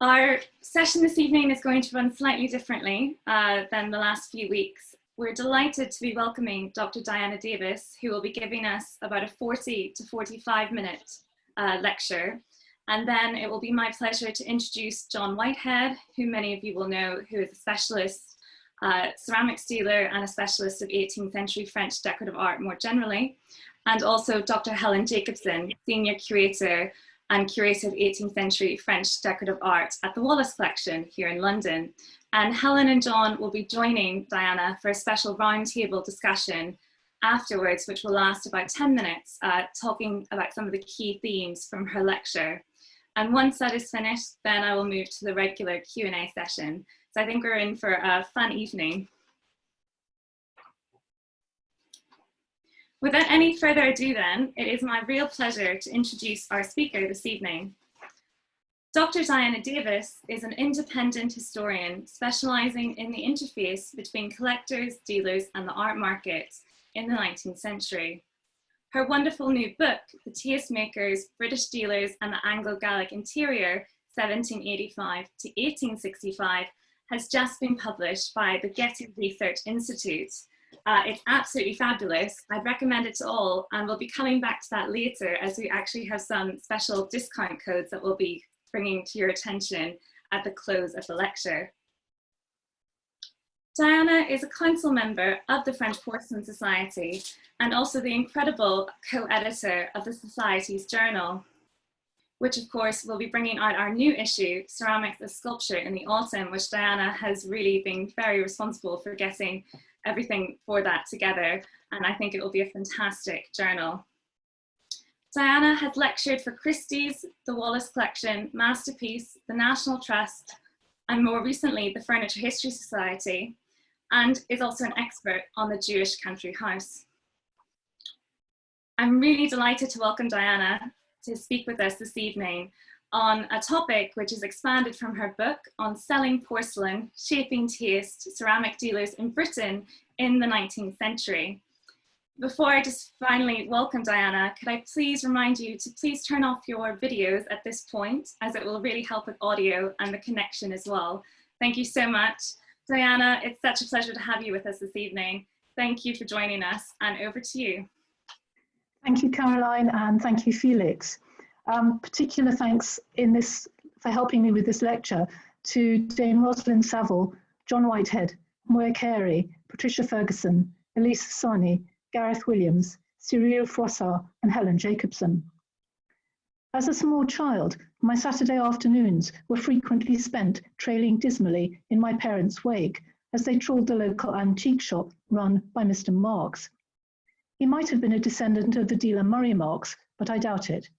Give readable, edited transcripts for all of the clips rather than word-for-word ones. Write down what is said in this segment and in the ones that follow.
Our session this evening is going to run slightly differently than the last few weeks. We're delighted to be welcoming Dr. Diana Davis, who will be giving us about a 40 to 45 minute lecture. And then it will be my pleasure to introduce John Whitehead, who many of you will know, who is a specialist ceramics dealer and a specialist of 18th century French decorative art more generally. And also Dr. Helen Jacobsen, senior curator and curator of 18th century French decorative art at the Wallace Collection here in London. And Helen and John will be joining Diana for a special roundtable discussion afterwards, which will last about 10 minutes, talking about some of the key themes from her lecture. And once that is finished, then I will move to the regular Q&A session. So I think we're in for a fun evening. Without any further ado then, it is my real pleasure to introduce our speaker this evening. Dr. Diana Davis is an independent historian specializing in the interface between collectors, dealers, and the art market in the 19th century. Her wonderful new book, The Tastemakers, British Dealers and the Anglo-Gallic Interior, 1785 to 1865, has just been published by the Getty Research Institute. It's absolutely fabulous. I'd recommend it to all, and we'll be coming back to that later as we actually have some special discount codes that we'll be bringing to your attention at the close of the lecture. Diana is a council member of the French Porcelain Society and also the incredible co-editor of the Society's journal, which of course will be bringing out our new issue, Ceramics as Sculpture, in the autumn, which Diana has really been very responsible for getting everything for that together, and I think it will be a fantastic journal. Diana has lectured for Christie's, the Wallace Collection, Masterpiece, the National Trust, and more recently the Furniture History Society, and is also an expert on the Jewish Country House. I'm really delighted to welcome Diana to speak with us this evening on a topic which is expanded from her book on selling porcelain, shaping taste, ceramic dealers in Britain in the 19th century. Before I just finally welcome Diana, could I please remind you to please turn off your videos at this point, as it will really help with audio and the connection as well. Thank you so much. Diana, it's such a pleasure to have you with us this evening. Thank you for joining us, and over to you. Thank you, Caroline, and thank you, Felix. Particular thanks for helping me with this lecture to Dame Rosalind Saville, John Whitehead, Moya Carey, Patricia Ferguson, Elise Sani, Gareth Williams, Cyril Froissart, and Helen Jacobsen. As a small child, my Saturday afternoons were frequently spent trailing dismally in my parents' wake as they trawled the local antique shop run by Mr. Marks. He might have been a descendant of the dealer Murray Marks, but I doubt it.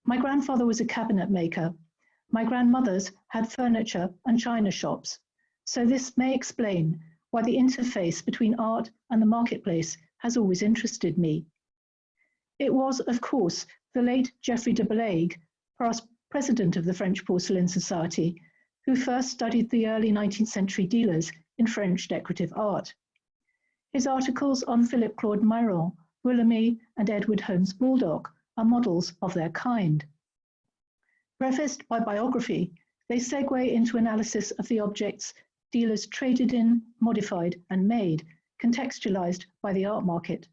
My grandfather was a cabinet maker. My grandmothers had furniture and china shops. So this may explain why the interface between art and the marketplace has always interested me. It was, of course, the late Geoffrey de Balague, past president of the French Porcelain Society, who first studied the early 19th century dealers in French decorative art. His articles on Philip Claude Myron, Willamy, and Edward Holmes Baldock are models of their kind. Prefaced by biography, they segue into analysis of the objects dealers traded in, modified, and made, contextualized by the art market.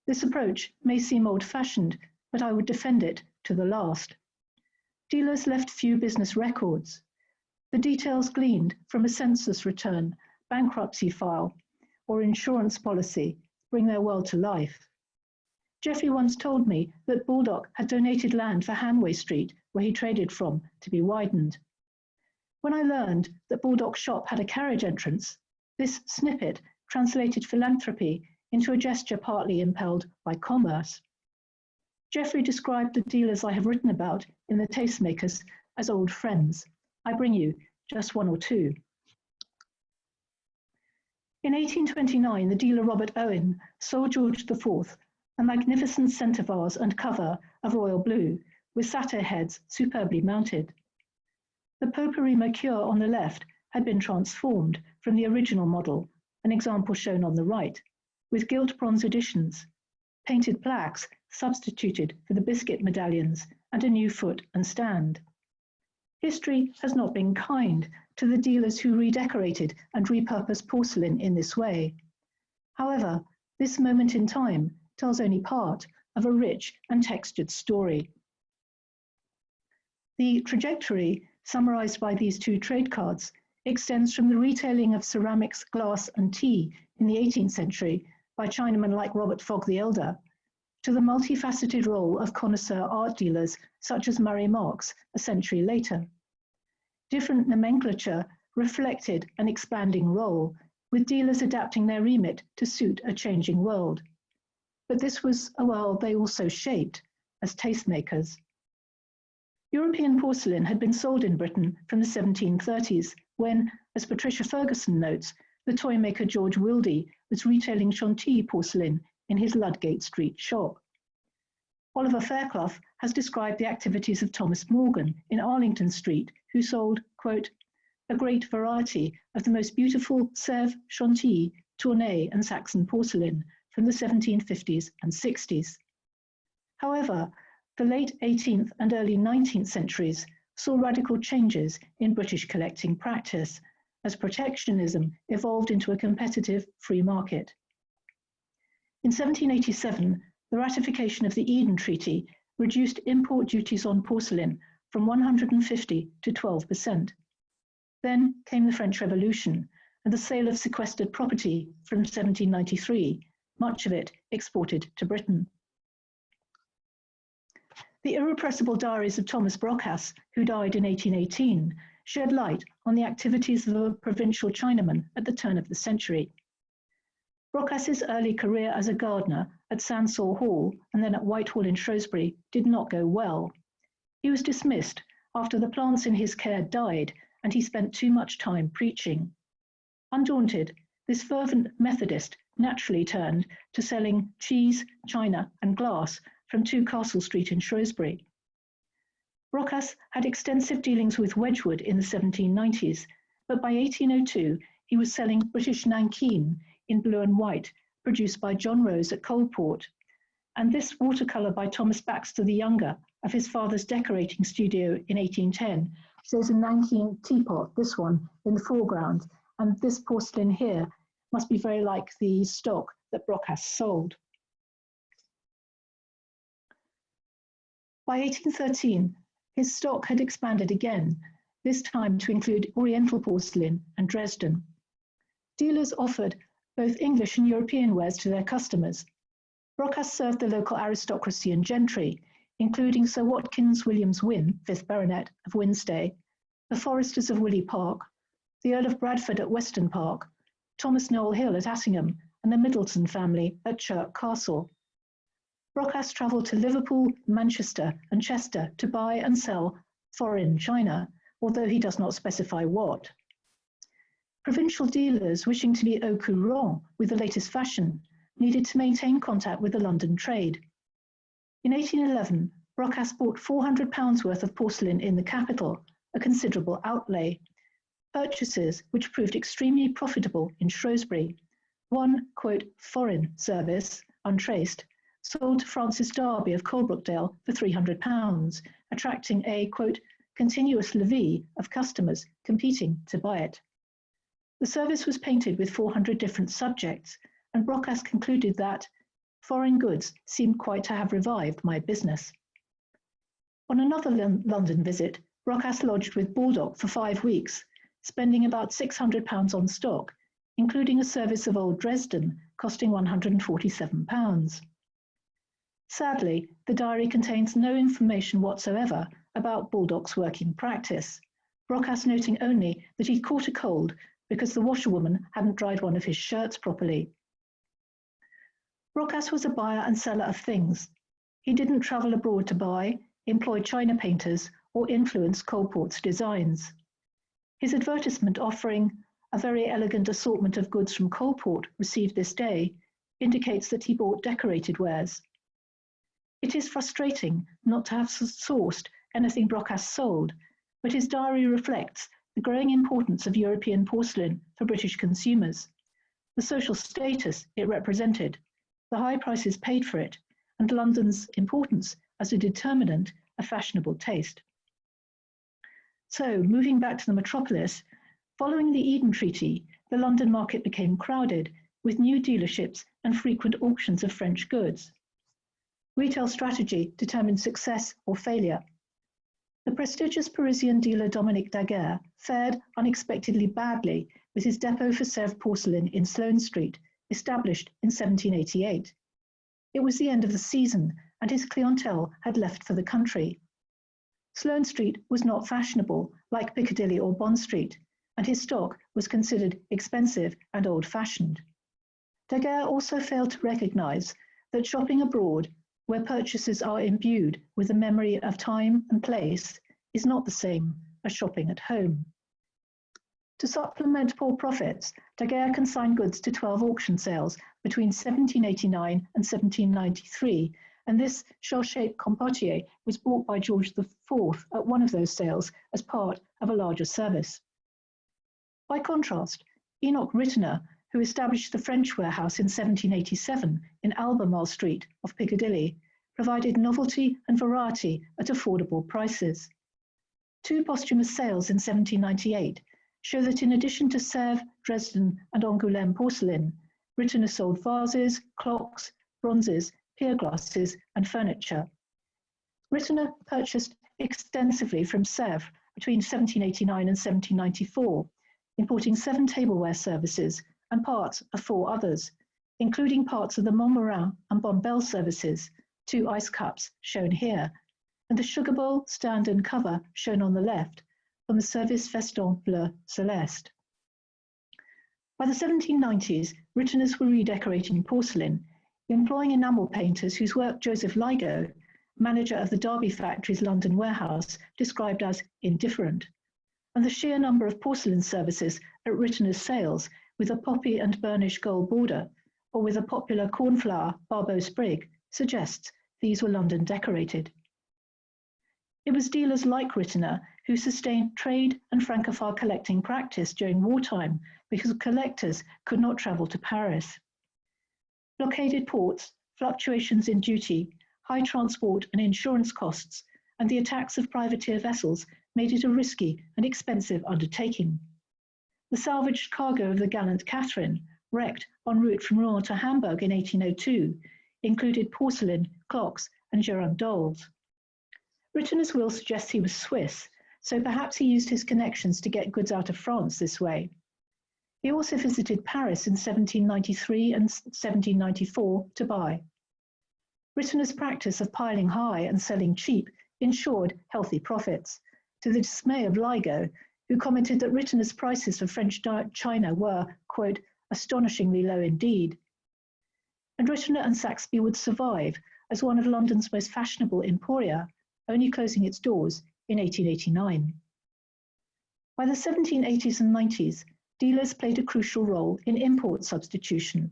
This approach may seem old-fashioned, but I would defend it to the last. Dealers left few business records. The details gleaned from a census return, bankruptcy file, or insurance policy bring their world to life. Geoffrey once told me that Baldock had donated land for Hanway Street, where he traded from, to be widened. When I learned that Baldock's shop had a carriage entrance, this snippet translated philanthropy into a gesture partly impelled by commerce. Geoffrey described the dealers I have written about in The Tastemakers as old friends. I bring you just one or two. In 1829, the dealer Robert Owen sold George IV a magnificent centre vase and cover of royal blue, with satyr heads superbly mounted. The potpourri mercure on the left had been transformed from the original model, an example shown on the right, with gilt bronze additions, painted plaques substituted for the biscuit medallions, and a new foot and stand. history has not been kind to the dealers who redecorated and repurposed porcelain in this way. However, this moment in time tells only part of a rich and textured story. The trajectory, summarized by these two trade cards, extends from the retailing of ceramics, glass, and tea in the 18th century by Chinamen like Robert Fogg the Elder, to the multifaceted role of connoisseur art dealers such as Murray Marks a century later. Different nomenclature reflected an expanding role, with dealers adapting their remit to suit a changing world. But this was a world they also shaped as tastemakers. European porcelain had been sold in Britain from the 1730s when, as Patricia Ferguson notes, the toy maker George Wildy was retailing Chantilly porcelain in his Ludgate Street shop. Oliver Fairclough has described the activities of Thomas Morgan in Arlington Street, who sold, quote, a great variety of the most beautiful Sèvres, Chantilly, Tournai, and Saxon porcelain from the 1750s and 60s. However, the late 18th and early 19th centuries saw radical changes in British collecting practice as protectionism evolved into a competitive free market. In 1787, the ratification of the Eden Treaty reduced import duties on porcelain from 150 to 12%. Then came the French Revolution and the sale of sequestered property from 1793, much of it exported to Britain. The irrepressible diaries of Thomas Brocas, who died in 1818, shed light on the activities of a provincial Chinaman at the turn of the century. Brocas's early career as a gardener at Sansall Hall and then at Whitehall in Shrewsbury did not go well. He was dismissed after the plants in his care died and he spent too much time preaching. Undaunted, this fervent Methodist naturally turned to selling cheese, china, and glass from 2 Castle Street in Shrewsbury. Brocas had extensive dealings with Wedgwood in the 1790s, but by 1802 he was selling British Nankeen in blue and white, produced by John Rose at Coalport, and this watercolour by Thomas Baxter the Younger of his father's decorating studio in 1810 shows a Nankeen teapot, this one, in the foreground, and this porcelain here must be very like the stock that Brocas sold. By 1813, his stock had expanded again, this time to include Oriental porcelain and Dresden. Dealers offered both English and European wares to their customers. Brocas served the local aristocracy and gentry, including Sir Watkins Williams Wynne, 5th Baronet of Winstay, the Foresters of Willey Park, the Earl of Bradford at Weston Park, Thomas Noel Hill at Assingham, and the Middleton family at Chirk Castle. Brocas travelled to Liverpool, Manchester, and Chester to buy and sell foreign china, although he does not specify what. Provincial dealers wishing to be au courant with the latest fashion needed to maintain contact with the London trade. In 1811, Brocas bought £400 worth of porcelain in the capital, a considerable outlay. Purchases which proved extremely profitable in Shrewsbury. One, quote, foreign service, untraced, sold to Francis Darby of Coalbrookdale for £300, attracting a, quote, continuous levee of customers competing to buy it. The service was painted with 400 different subjects, and Brocas concluded that foreign goods seemed quite to have revived my business. On another London visit, Brocas lodged with Baldock for 5 weeks, spending about £600 on stock, including a service of old Dresden costing £147. Sadly, the diary contains no information whatsoever about Baldock's working practice, Brocas noting only that he caught a cold because the washerwoman hadn't dried one of his shirts properly. Brocas was a buyer and seller of things. He didn't travel abroad to buy, employ china painters, or influence Coalport's designs. His advertisement offering a very elegant assortment of goods from Coalport received this day indicates that he bought decorated wares. It is frustrating not to have sourced anything Brocas sold, but his diary reflects the growing importance of European porcelain for British consumers, the social status it represented, the high prices paid for it, and London's importance as a determinant of fashionable taste. So, moving back to the metropolis, following the Eden Treaty, the London market became crowded, with new dealerships and frequent auctions of French goods. Retail strategy determined success or failure. The prestigious Parisian dealer Dominique Daguerre fared unexpectedly badly with his depot for Sèvres porcelain in Sloane Street, established in 1788. It was the end of the season, and his clientele had left for the country. Sloane Street was not fashionable, like Piccadilly or Bond Street, and his stock was considered expensive and old-fashioned. Daguerre also failed to recognise that shopping abroad, where purchases are imbued with a memory of time and place, is not the same as shopping at home. To supplement poor profits, Daguerre consigned goods to 12 auction sales between 1789 and 1793, and this shell-shaped compotier was bought by George IV at one of those sales as part of a larger service. By contrast, Enoch Rittener, who established the French warehouse in 1787 in Albemarle Street off Piccadilly, provided novelty and variety at affordable prices. Two posthumous sales in 1798 show that in addition to Sèvres, Dresden and Angoulême porcelain, Rittener sold vases, clocks, bronzes, pier glasses and furniture. Rittener purchased extensively from Sèvres between 1789 and 1794, importing 7 tableware services and parts of 4 others, including parts of the Montmorin and Bombelle services, 2 ice cups shown here, and the sugar bowl, stand and cover shown on the left from the Service Festin Bleu Celeste. By the 1790s, Ritteners were redecorating porcelain, employing enamel painters whose work Joseph Ligo, manager of the Derby factory's London warehouse, described as indifferent, and the sheer number of porcelain services at Rittener's sales with a poppy and burnished gold border, or with a popular cornflower Barbeau sprig, suggests these were London decorated. It was dealers like Rittener who sustained trade and francophile collecting practice during wartime because collectors could not travel to Paris. Blockaded ports, fluctuations in duty, high transport and insurance costs, and the attacks of privateer vessels made it a risky and expensive undertaking. The salvaged cargo of the gallant Catherine, wrecked en route from Rouen to Hamburg in 1802, included porcelain, clocks, and girandoles. Rittener's will suggests he was Swiss, so perhaps he used his connections to get goods out of France this way. He also visited Paris in 1793 and 1794 to buy. Rittener's practice of piling high and selling cheap ensured healthy profits, to the dismay of Ligo, who commented that Rittener's prices for French china were, quote, astonishingly low indeed. And Rittener and Saxby would survive as one of London's most fashionable emporia, only closing its doors in 1889. By the 1780s and 90s, dealers played a crucial role in import substitution.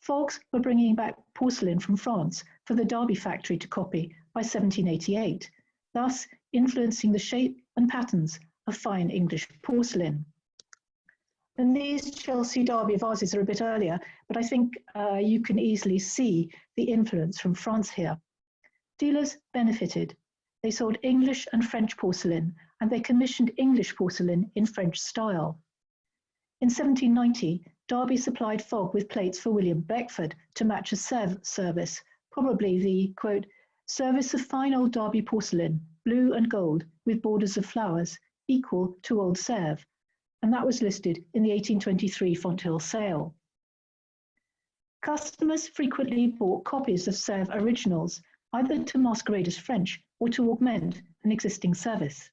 Fogs were bringing back porcelain from France for the Derby factory to copy by 1788, thus influencing the shape and patterns of fine English porcelain. And these Chelsea Derby vases are a bit earlier, but I think you can easily see the influence from France here. Dealers benefited. They sold English and French porcelain, and they commissioned English porcelain in French style. In 1790, Derby supplied Fogg with plates for William Beckford to match a Sèvres service, probably the, quote, service of fine old Derby porcelain, blue and gold, with borders of flowers, equal to old Sèvres, and that was listed in the 1823 Fonthill sale. Customers frequently bought copies of Sèvres originals, either to masquerade as French or to augment an existing service.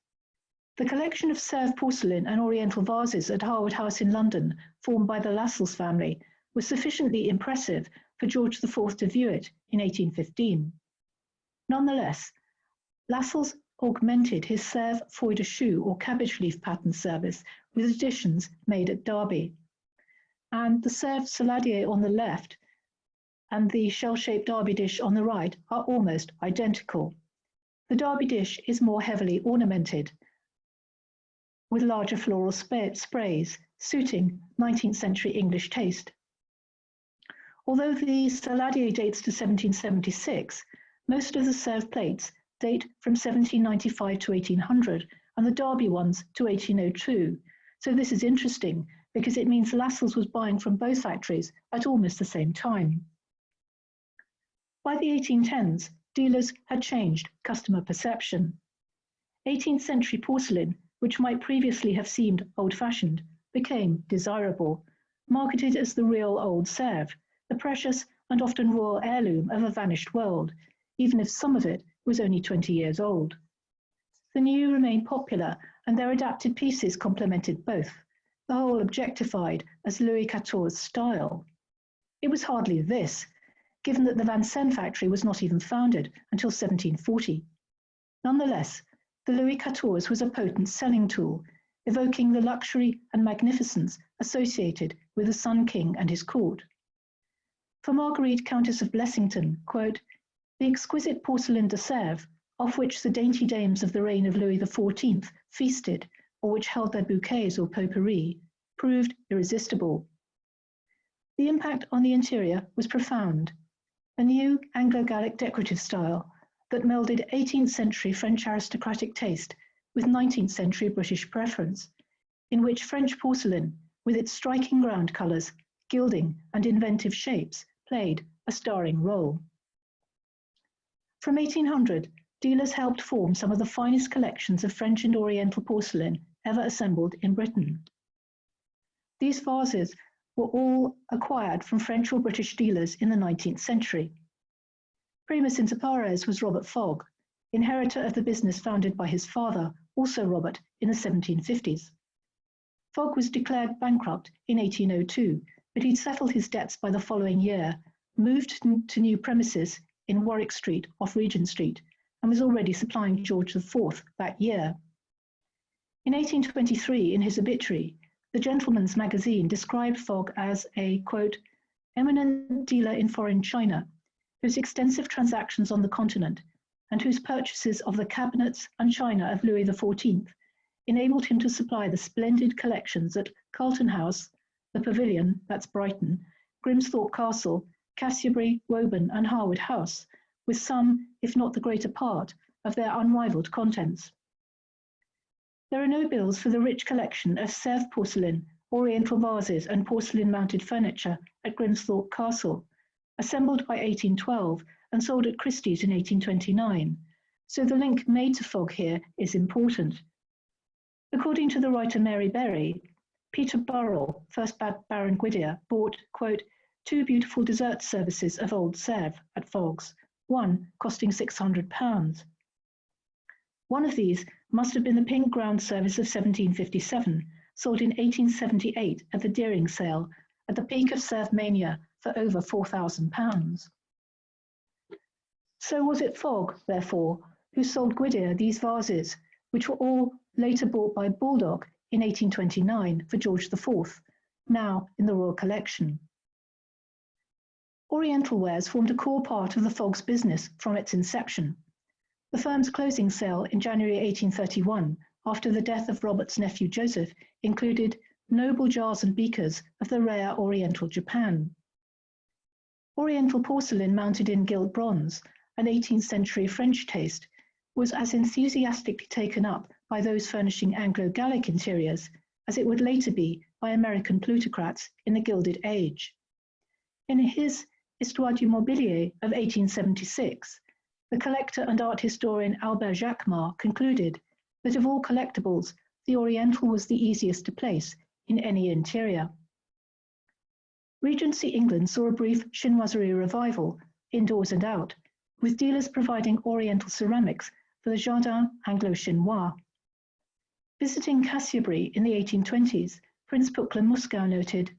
The collection of Sèvres porcelain and Oriental vases at Harwood House in London, formed by the Lascelles family, was sufficiently impressive for George IV to view it in 1815. Nonetheless, Lascelles augmented his Sèvres foy de choux or cabbage leaf pattern service with additions made at Derby. And the Sèvres saladier on the left and the shell-shaped Derby dish on the right are almost identical. The Derby dish is more heavily ornamented, with larger floral sprays, suiting 19th century English taste. Although the saladier dates to 1776, most of the Sèvres plates date from 1795 to 1800 and the Derby ones to 1802. So this is interesting because it means Lascelles was buying from both factories at almost the same time. By the 1810s, dealers had changed customer perception. 18th century porcelain, which might previously have seemed old-fashioned, became desirable, marketed as the real old Sèvres, the precious and often royal heirloom of a vanished world, even if some of it was only 20 years old. The new remained popular, and their adapted pieces complemented both, the whole objectified as Louis XIV's style. It was hardly this, given that the Vincennes factory was not even founded until 1740. Nonetheless, the Louis XIV was a potent selling tool, evoking the luxury and magnificence associated with the Sun King and his court. For Marguerite, Countess of Blessington, quote, "The exquisite porcelain de Sèvres, off which the dainty dames of the reign of Louis XIV feasted, or which held their bouquets or potpourri, proved irresistible." The impact on the interior was profound. A new Anglo-Gallic decorative style that melded 18th century French aristocratic taste with 19th century British preference, in which French porcelain, with its striking ground colours, gilding and inventive shapes, played a starring role. From 1800, dealers helped form some of the finest collections of French and Oriental porcelain ever assembled in Britain. These vases were all acquired from French or British dealers in the 19th century. Primus inter pares was Robert Fogg, inheritor of the business founded by his father, also Robert, in the 1750s. Fogg was declared bankrupt in 1802, but he'd settled his debts by the following year, moved to new premises in Warwick Street off Regent Street, and was already supplying George IV that year. In 1823, in his obituary, the Gentleman's Magazine described Fogg as a, quote, "eminent dealer in foreign china, whose extensive transactions on the continent and whose purchases of the cabinets and china of Louis XIV enabled him to supply the splendid collections at Carlton House, the Pavilion, that's Brighton, Grimsthorpe Castle, Cassiopary, Woburn and Harwood House, with some, if not the greater part, of their unrivalled contents." There are no bills for the rich collection of Sèvres porcelain, Oriental vases and porcelain-mounted furniture at Grimsthorpe Castle, assembled by 1812 and sold at Christie's in 1829, so the link made to Fogg here is important. According to the writer Mary Berry, Peter Burrell, first Baron Gwydir, bought, quote, "2 beautiful dessert services of old Sèvres at Fogg's, one costing £600. One of these must have been the pink ground service of 1757, sold in 1878 at the Deering sale, at the peak of Sèvres mania, for over £4,000. So was it Fogg, therefore, who sold Gwydir these vases, which were all later bought by Baldock in 1829 for George IV, now in the Royal Collection. Oriental wares formed a core part of the Fogg's business from its inception. The firm's closing sale in January 1831, after the death of Robert's nephew Joseph, included noble jars and beakers of the rare Oriental Japan. Oriental porcelain mounted in gilt bronze, an 18th century French taste, was as enthusiastically taken up by those furnishing Anglo-Gallic interiors as it would later be by American plutocrats in the Gilded Age. In his Histoire du Mobilier of 1876, the collector and art historian Albert Jacquemart concluded that of all collectibles, the Oriental was the easiest to place in any interior. Regency England saw a brief chinoiserie revival, indoors and out, with dealers providing Oriental ceramics for the Jardin Anglo-Chinois. Visiting Cassiopary in the 1820s, Prince Poquelin-Musquin noted,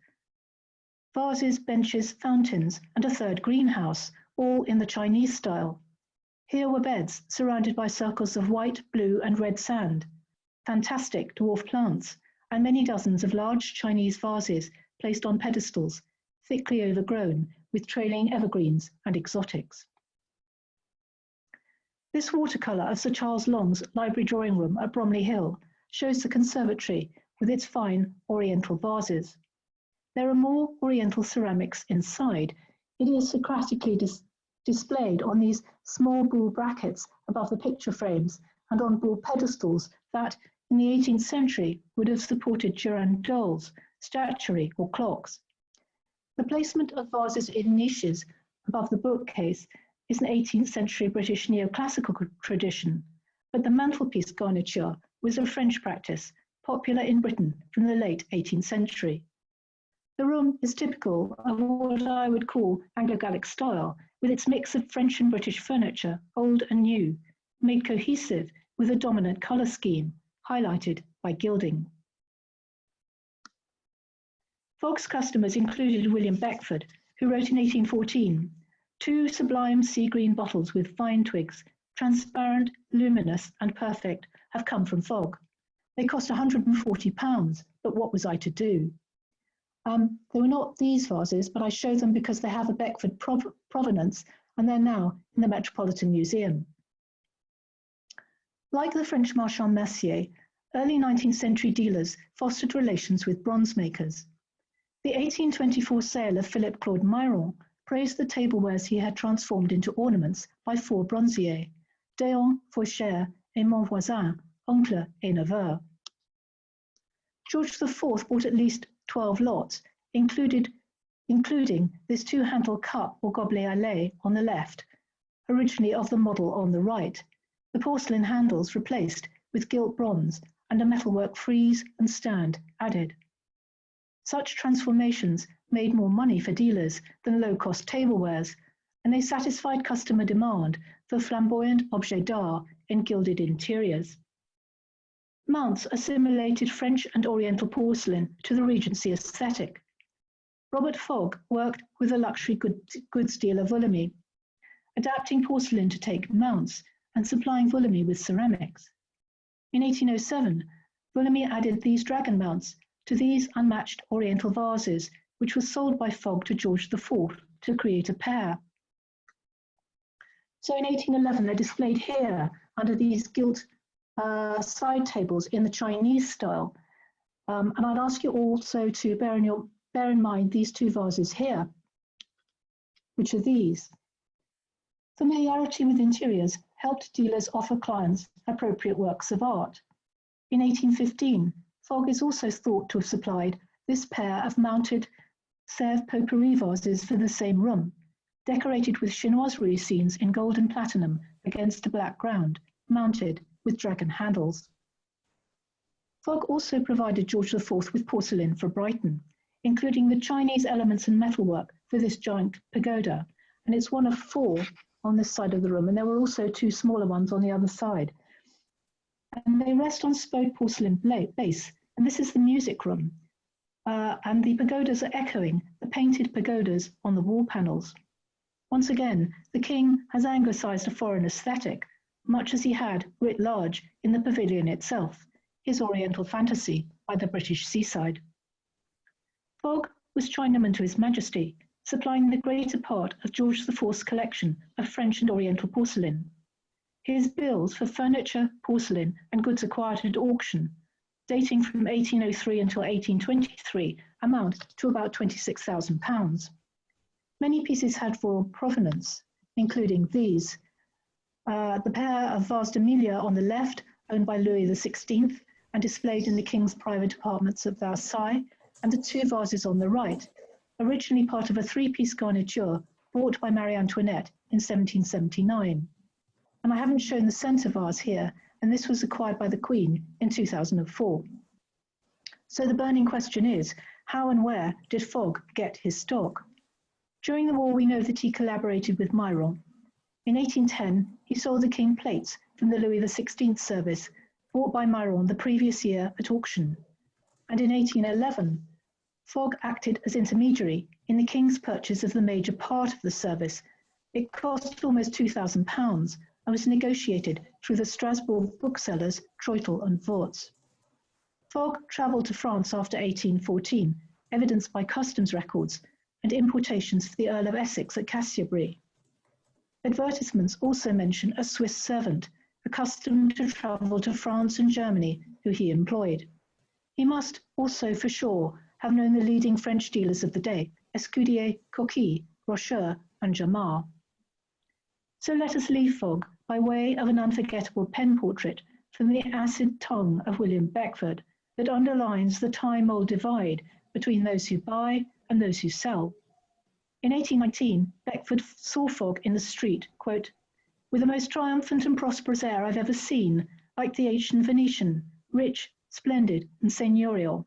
"Vases, benches, fountains, and a third greenhouse, all in the Chinese style. Here were beds surrounded by circles of white, blue, and red sand, fantastic dwarf plants, and many dozens of large Chinese vases placed on pedestals, thickly overgrown with trailing evergreens and exotics." This watercolour of Sir Charles Long's library drawing room at Bromley Hill shows the conservatory with its fine Oriental vases. There are more Oriental ceramics inside, idiosyncratically displayed on these small buhl brackets above the picture frames and on buhl pedestals that in the 18th century would have supported girandoles, statuary or clocks. The placement of vases in niches above the bookcase is an 18th century British neoclassical tradition, but the mantelpiece garniture was a French practice, popular in Britain from the late 18th century. The room is typical of what I would call Anglo-Gallic style, with its mix of French and British furniture, old and new, made cohesive with a dominant colour scheme, highlighted by gilding. Fogg's customers included William Beckford, who wrote in 1814, "Two sublime sea green bottles with vine twigs, transparent, luminous and perfect, have come from Fogg. They cost £140, but what was I to do?" They were not these vases, but I show them because they have a Beckford provenance and they're now in the Metropolitan Museum. Like the French Marchand Mercier, early 19th century dealers fostered relations with bronze makers. The 1824 sale of Philip Claude Myron praised the tablewares he had transformed into ornaments by four bronziers, Déon, Fauchère, et Monvoisin, oncle et neveu. George IV bought at least 12 lots, including this two-handle cup or gobelet à lait on the left, originally of the model on the right, the porcelain handles replaced with gilt bronze and a metalwork frieze and stand added. Such transformations made more money for dealers than low-cost tablewares, and they satisfied customer demand for flamboyant objets d'art in gilded interiors. Mounts assimilated French and Oriental porcelain to the Regency aesthetic. Robert Fogg worked with the luxury goods dealer Vulamy, adapting porcelain to take mounts and supplying Vulamy with ceramics. In 1807, Vulamy added these dragon mounts to these unmatched Oriental vases, which was sold by Fogg to George IV to create a pair. So in 1811, they're displayed here under these gilt side tables in the Chinese style. And I'd ask you also to bear in mind these two vases here, which are these. Familiarity with interiors helped dealers offer clients appropriate works of art. In 1815, Fogg is also thought to have supplied this pair of mounted Sèvres potpourri vases for the same room, decorated with chinoiserie scenes in gold and platinum against a black ground, mounted with dragon handles. Fogg also provided George IV with porcelain for Brighton, including the Chinese elements and metalwork for this giant pagoda, and it's one of four on this side of the room, and there were also two smaller ones on the other side. And they rest on spoke porcelain base, and this is the music room, and the pagodas are echoing the painted pagodas on the wall panels. Once again, the king has anglicised a foreign aesthetic, much as he had writ large in the pavilion itself, his Oriental fantasy by the British seaside. Fogg was chinaman to His Majesty, supplying the greater part of George IV's collection of French and Oriental porcelain. His bills for furniture, porcelain, and goods acquired at auction, dating from 1803 until 1823, amount to about £26,000. Many pieces had royal provenance, including these. The pair of Vase d'Amelia on the left, owned by Louis XVI and displayed in the King's private apartments at Versailles, and the two vases on the right, originally part of a three-piece garniture bought by Marie Antoinette in 1779. And I haven't shown the centre vase here, and this was acquired by the Queen in 2004. So the burning question is, how and where did Fogg get his stock? During the war, we know that he collaborated with Myron. In 1810, he sold the King plates from the Louis XVI service, bought by Myron the previous year at auction. And in 1811, Fogg acted as intermediary in the King's purchase of the major part of the service. It cost almost £2,000 and was negotiated through the Strasbourg booksellers Treutel and Worts. Fogg travelled to France after 1814, evidenced by customs records and importations for the Earl of Essex at Cassiabri. Advertisements also mention a Swiss servant, accustomed to travel to France and Germany, who he employed. He must also, for sure, have known the leading French dealers of the day, Escudier, Coquille, Rocheur, and Jamard. So let us leave Fogg by way of an unforgettable pen portrait from the acid tongue of William Beckford that underlines the time-old divide between those who buy and those who sell. In 1819, Beckford saw Fogg in the street, quote, "with the most triumphant and prosperous air I've ever seen, like the ancient Venetian, rich, splendid, and seigneurial.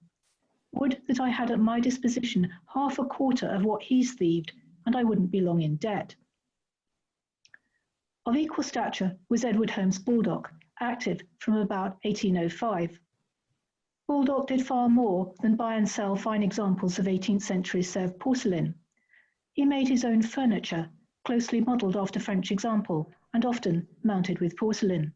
Would that I had at my disposition half a quarter of what he's thieved, and I wouldn't be long in debt." Of equal stature was Edward Holmes Baldock, active from about 1805. Baldock did far more than buy and sell fine examples of 18th century Sèvres porcelain. He made his own furniture, closely modelled after French example, and often mounted with porcelain.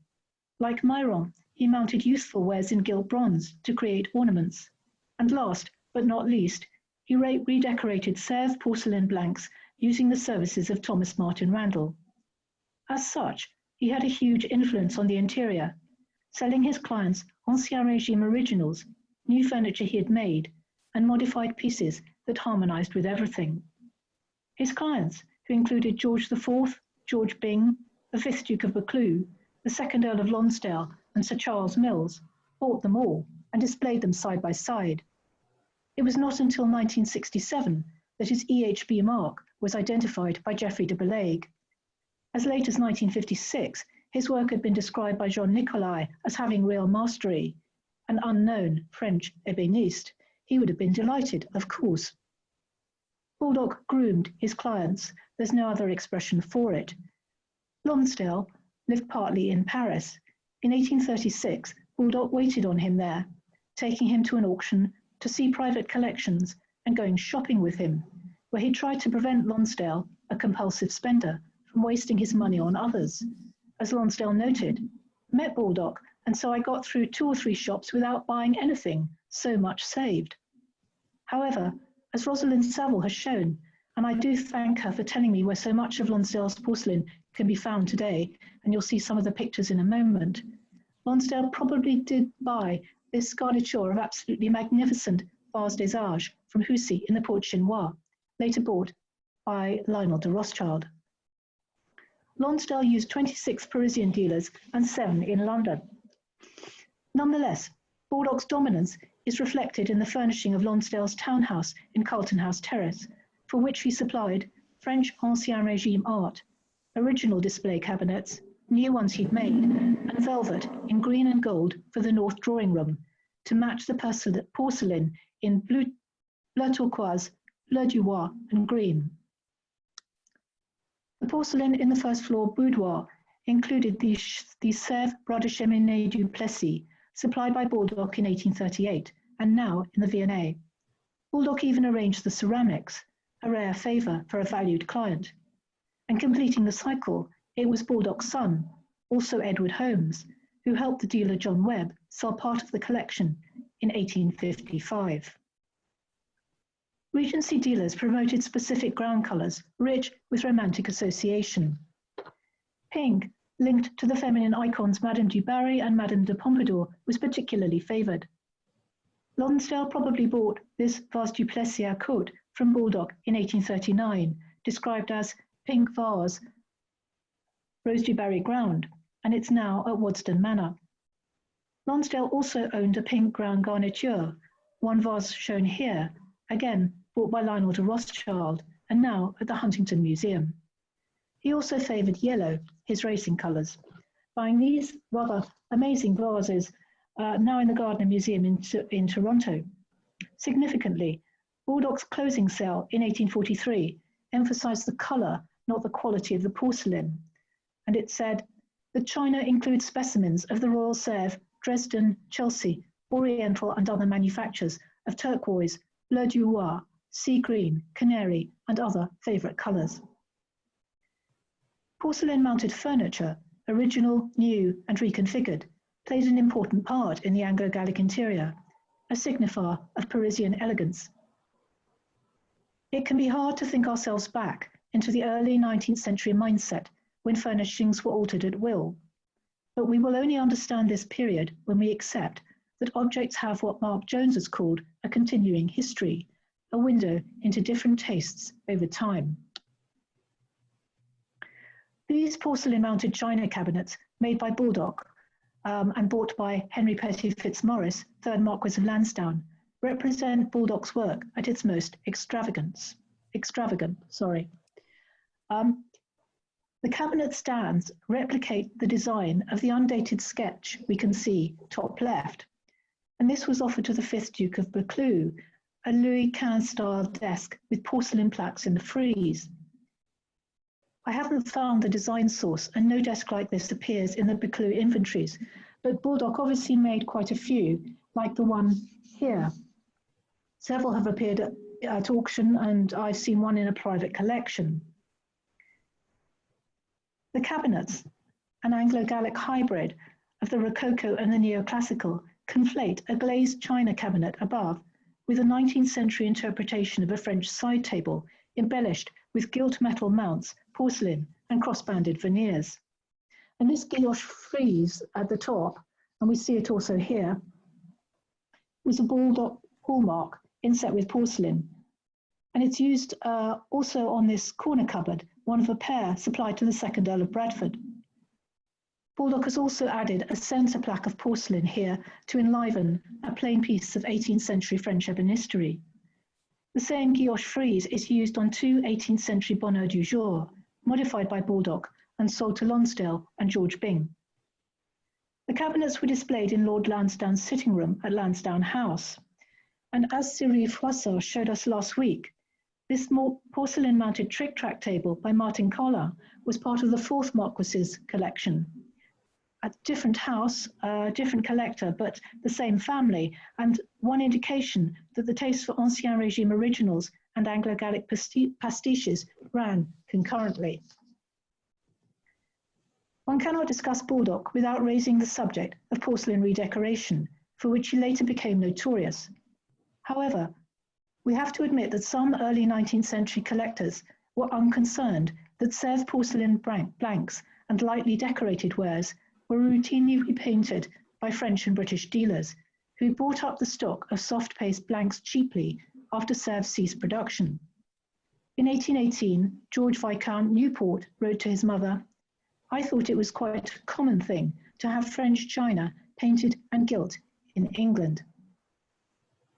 Like Myron, he mounted youthful wares in gilt bronze to create ornaments. And last, but not least, he redecorated Sèvres porcelain blanks using the services of Thomas Martin Randall. As such, he had a huge influence on the interior, selling his clients Ancien Régime originals, new furniture he had made, and modified pieces that harmonized with everything. His clients, who included George IV, George Byng, the 5th Duke of Buccleuch, the 2nd Earl of Lonsdale, and Sir Charles Mills, bought them all and displayed them side by side. It was not until 1967 that his EHB mark was identified by Geoffrey de Bellaigue. As late as 1956, his work had been described by Jean Nicolai as having real mastery. An unknown French ébéniste, he would have been delighted, of course. Baldock groomed his clients, there's no other expression for it. Lonsdale lived partly in Paris. In 1836, Baldock waited on him there, taking him to an auction to see private collections and going shopping with him, where he tried to prevent Lonsdale, a compulsive spender, from wasting his money on others. As Lonsdale noted, "Met Baldock, and so I got through 2 or 3 shops without buying anything, so much saved." However, as Rosalind Saville has shown, and I do thank her for telling me where so much of Lonsdale's porcelain can be found today, and you'll see some of the pictures in a moment, Lonsdale probably did buy this garniture of absolutely magnificent vase des âges from Hussey in the Porte Chinois, later bought by Lionel de Rothschild. Lonsdale used 26 Parisian dealers and 7 in London. Nonetheless, Baldock's dominance is reflected in the furnishing of Lonsdale's townhouse in Carlton House Terrace, for which he supplied French Ancien Régime art, original display cabinets, new ones he'd made, and velvet in green and gold for the north drawing room, to match the porcelain in bleu turquoise, bleu du roi, and green. The porcelain in the first floor boudoir included the Sèvres Bras de Cheminée du Plessis, supplied by Baldock in 1838, and now in the V&A. Baldock even arranged the ceramics, a rare favour for a valued client. And completing the cycle, it was Baldock's son, also Edward Holmes, who helped the dealer John Webb sell part of the collection in 1855. Regency dealers promoted specific ground colours, rich with romantic association. Pink, linked to the feminine icons Madame du Barry and Madame de Pompadour, was particularly favoured. Lonsdale probably bought this vase du Plessis à côte from Baldock in 1839, described as pink vase, rose du Barry ground, and it's now at Wadston Manor. Lonsdale also owned a pink ground garniture, one vase shown here, again bought by Lionel de Rothschild, and now at the Huntington Museum. He also favoured yellow, his racing colours, buying these rather amazing vases now in the Gardner Museum in Toronto. Significantly, Baldock's closing sale in 1843 emphasised the colour, not the quality of the porcelain, and it said, "The china includes specimens of the Royal Sèvres, Dresden, Chelsea, Oriental and other manufactures of turquoise, bleu du roi, sea green, canary, and other favourite colours." Porcelain-mounted furniture, original, new, and reconfigured, played an important part in the Anglo-Gallic interior, a signifier of Parisian elegance. It can be hard to think ourselves back into the early 19th century mindset when furnishings were altered at will, but we will only understand this period when we accept that objects have what Mark Jones has called a continuing history, a window into different tastes over time. These porcelain-mounted china cabinets made by Baldock and bought by Henry Petty Fitzmaurice, 3rd Marquis of Lansdowne, represent Baldock's work at its most extravagant. The cabinet stands replicate the design of the undated sketch we can see top left, and this was offered to the 5th Duke of Buccleuch, a Louis XV style desk with porcelain plaques in the frieze. I haven't found the design source, and no desk like this appears in the Buccleuch inventories, but Baldock obviously made quite a few, like the one here. Several have appeared at auction, and I've seen one in a private collection. The cabinets, an Anglo-Gallic hybrid of the Rococo and the Neoclassical, conflate a glazed china cabinet above with a 19th century interpretation of a French side table embellished with gilt metal mounts, porcelain, and cross-banded veneers. And this guilloche frieze at the top, and we see it also here, was a Baldock hallmark inset with porcelain. And it's used also on this corner cupboard, one of a pair supplied to the 2nd Earl of Bradford. Baldock has also added a centre plaque of porcelain here to enliven a plain piece of 18th century French ebenistery. The same guilloche frieze is used on 2 18th century bonheurs du jour, modified by Baldock and sold to Lonsdale and George Byng. The cabinets were displayed in Lord Lansdowne's sitting room at Lansdowne House. And as Cyril Froissart showed us last week, this porcelain-mounted trick-track table by Martin Collin was part of the 4th Marquis's collection. A different house, different collector, but the same family, and one indication that the taste for Ancien Régime originals and Anglo-Gallic pastiches ran concurrently. One cannot discuss Baldock without raising the subject of porcelain redecoration, for which he later became notorious. However, we have to admit that some early 19th century collectors were unconcerned that Sèvres porcelain blanks and lightly decorated wares were routinely repainted by French and British dealers, who bought up the stock of soft paste blanks cheaply after Sèvres ceased production. In 1818, George Viscount Newport wrote to his mother, "I thought it was quite a common thing to have French china painted and gilt in England."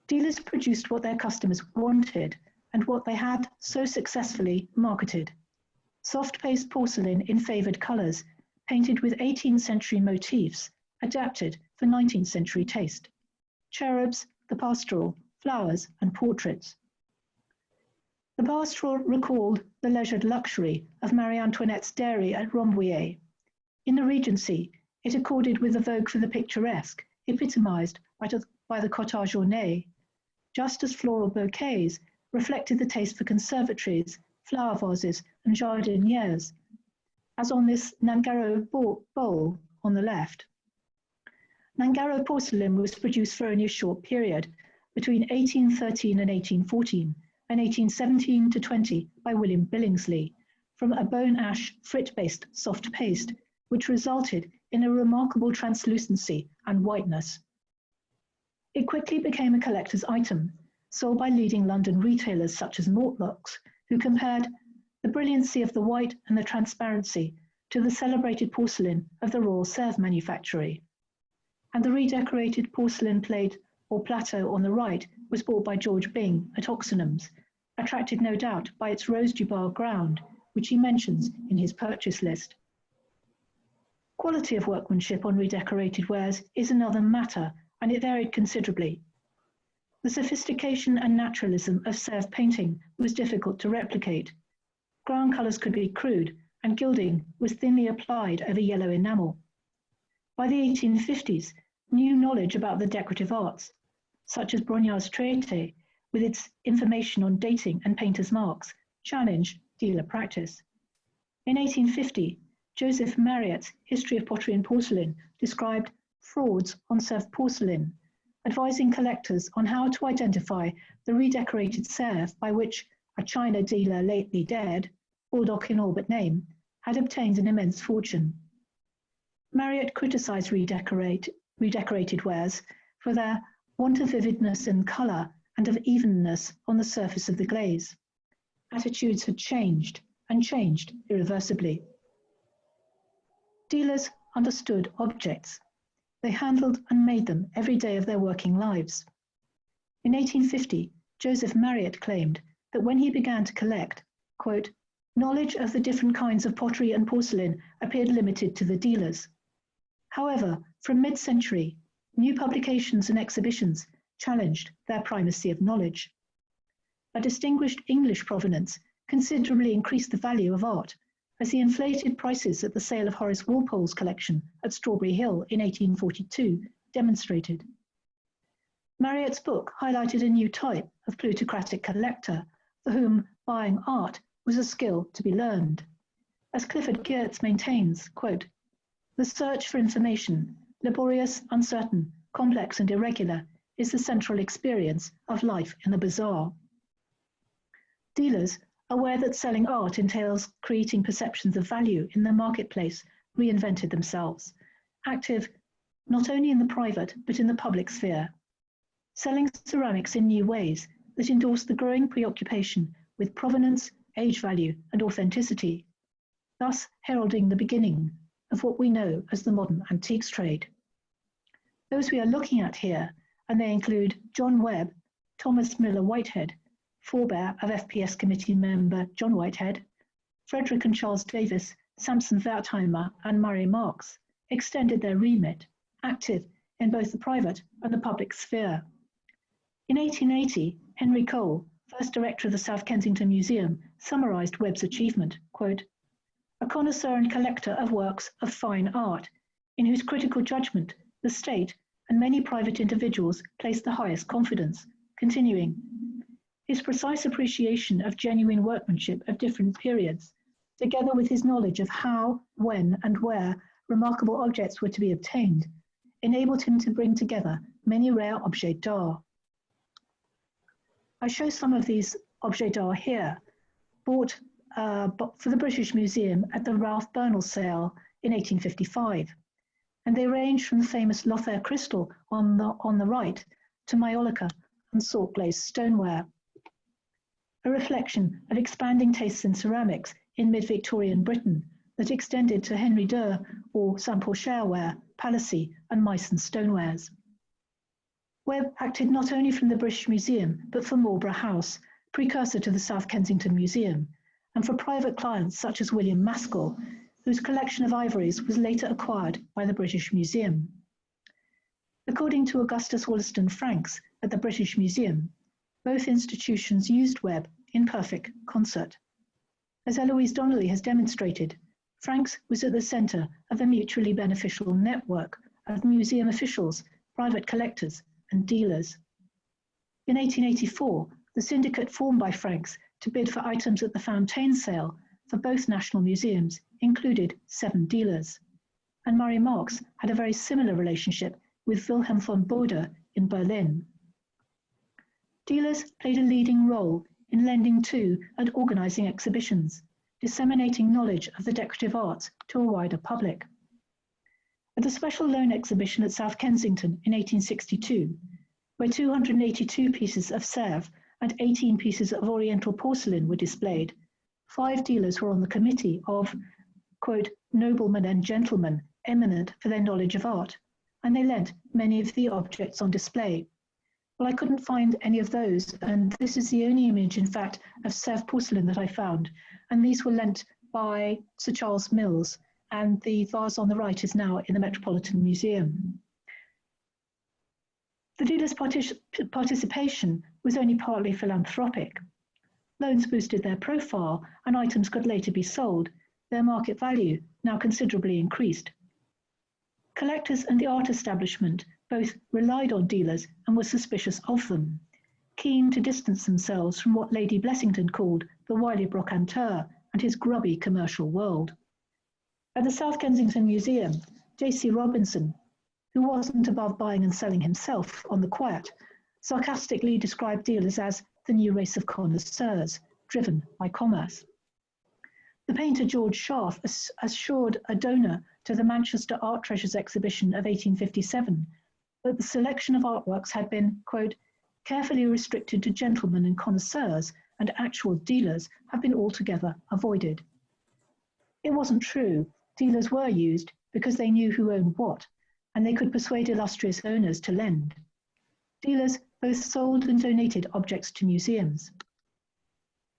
Dealers produced what their customers wanted and what they had so successfully marketed. Soft paste porcelain in favoured colours, painted with 18th century motifs, adapted for 19th century taste. Cherubs, the pastoral, flowers and portraits. The pastoral recalled the leisured luxury of Marie Antoinette's dairy at Rambouillet. In the Regency, it accorded with the vogue for the picturesque, epitomised by the cottage ornée, just as floral bouquets reflected the taste for conservatories, flower vases, and jardinières, as on this Nangaro bowl on the left. Nangaro porcelain was produced for only a short period, between 1813 and 1814, and 1817 to 20 by William Billingsley, from a bone ash frit-based soft paste, which resulted in a remarkable translucency and whiteness. It quickly became a collector's item, sold by leading London retailers such as Mortlock's, who compared the brilliancy of the white and the transparency to the celebrated porcelain of the Royal Sèvres manufactory. And the redecorated porcelain plate or plateau on the right was bought by George Byng at Oxenham's, attracted no doubt by its rose dubar ground, which he mentions in his purchase list. Quality of workmanship on redecorated wares is another matter, and it varied considerably. The sophistication and naturalism of Sèvres painting was difficult to replicate. Ground colours could be crude, and gilding was thinly applied over yellow enamel. By the 1850s, new knowledge about the decorative arts, such as Brognard's Traité, with its information on dating and painter's marks, challenged dealer practice. In 1850, Joseph Marryat's History of Pottery and Porcelain described frauds on Sèvres porcelain, advising collectors on how to identify the redecorated Sèvres by which a china dealer lately dead, Baldock in all but name, had obtained an immense fortune. Marryat criticised redecorated wares for their want of vividness in colour and of evenness on the surface of the glaze. Attitudes had changed, and changed irreversibly. Dealers understood objects. They handled and made them every day of their working lives. In 1850, Joseph Marriott claimed that when he began to collect, quote, knowledge of the different kinds of pottery and porcelain appeared limited to the dealers. However, from mid-century, new publications and exhibitions challenged their primacy of knowledge. A distinguished English provenance considerably increased the value of art, as the inflated prices at the sale of Horace Walpole's collection at Strawberry Hill in 1842 demonstrated. Marriott's book highlighted a new type of plutocratic collector for whom buying art was a skill to be learned. As Clifford Geertz maintains, quote, the search for information, laborious, uncertain, complex and irregular, is the central experience of life in the bazaar. Dealers, aware that selling art entails creating perceptions of value in the marketplace, reinvented themselves, active not only in the private but in the public sphere, selling ceramics in new ways that endorse the growing preoccupation with provenance, age value and authenticity, thus heralding the beginning of what we know as the modern antiques trade. Those we are looking at here, and they include John Webb, Thomas Miller Whitehead, forebear of FPS committee member John Whitehead, Frederick and Charles Davis, Samson Wertheimer and Murray Marks, extended their remit, active in both the private and the public sphere. In 1880, Henry Cole, first director of the South Kensington Museum, summarised Webb's achievement, quote, a connoisseur and collector of works of fine art, in whose critical judgment the state and many private individuals place the highest confidence, continuing, his precise appreciation of genuine workmanship of different periods, together with his knowledge of how, when and where remarkable objects were to be obtained, enabled him to bring together many rare objets d'art. I show some of these objets d'art here, bought for the British Museum at the Ralph Bernal sale in 1855, and they range from the famous Lothair crystal on the right to maiolica and salt glazed stoneware. A reflection of expanding tastes in ceramics in mid-Victorian Britain that extended to Henry Deux or Saint-Pourchaire ware, Palissy and Meissen stonewares. Webb acted not only from the British Museum, but for Marlborough House, precursor to the South Kensington Museum, and for private clients such as William Maskell, whose collection of ivories was later acquired by the British Museum. According to Augustus Wollaston Franks at the British Museum, both institutions used Webb in perfect concert. As Eloise Donnelly has demonstrated, Franks was at the centre of a mutually beneficial network of museum officials, private collectors and dealers. In 1884, the syndicate formed by Franks to bid for items at the Fontaine sale for both national museums included 7 dealers, and Murray Marks had a very similar relationship with Wilhelm von Bode in Berlin. Dealers played a leading role in lending to and organising exhibitions, disseminating knowledge of the decorative arts to a wider public. At the Special Loan Exhibition at South Kensington in 1862, where 282 pieces of Sèvres and 18 pieces of Oriental porcelain were displayed, 5 dealers were on the committee of, quote, noblemen and gentlemen eminent for their knowledge of art, and they lent many of the objects on display. Well, I couldn't find any of those, and this is the only image, in fact, of Sèvres porcelain that I found, and these were lent by Sir Charles Mills, and the vase on the right is now in the Metropolitan Museum. The dealers' participation was only partly philanthropic. Loans boosted their profile, and items could later be sold, their market value now considerably increased. Collectors and the art establishment both relied on dealers and were suspicious of them, keen to distance themselves from what Lady Blessington called the wily brocanteur and his grubby commercial world. At the South Kensington Museum, J.C. Robinson, who wasn't above buying and selling himself on the quiet, sarcastically described dealers as the new race of connoisseurs, driven by commerce. The painter George Scharf assured a donor to the Manchester Art Treasures exhibition of 1857 that the selection of artworks had been, quote, carefully restricted to gentlemen and connoisseurs, and actual dealers have been altogether avoided. It wasn't true. Dealers were used because they knew who owned what, and they could persuade illustrious owners to lend. Dealers both sold and donated objects to museums.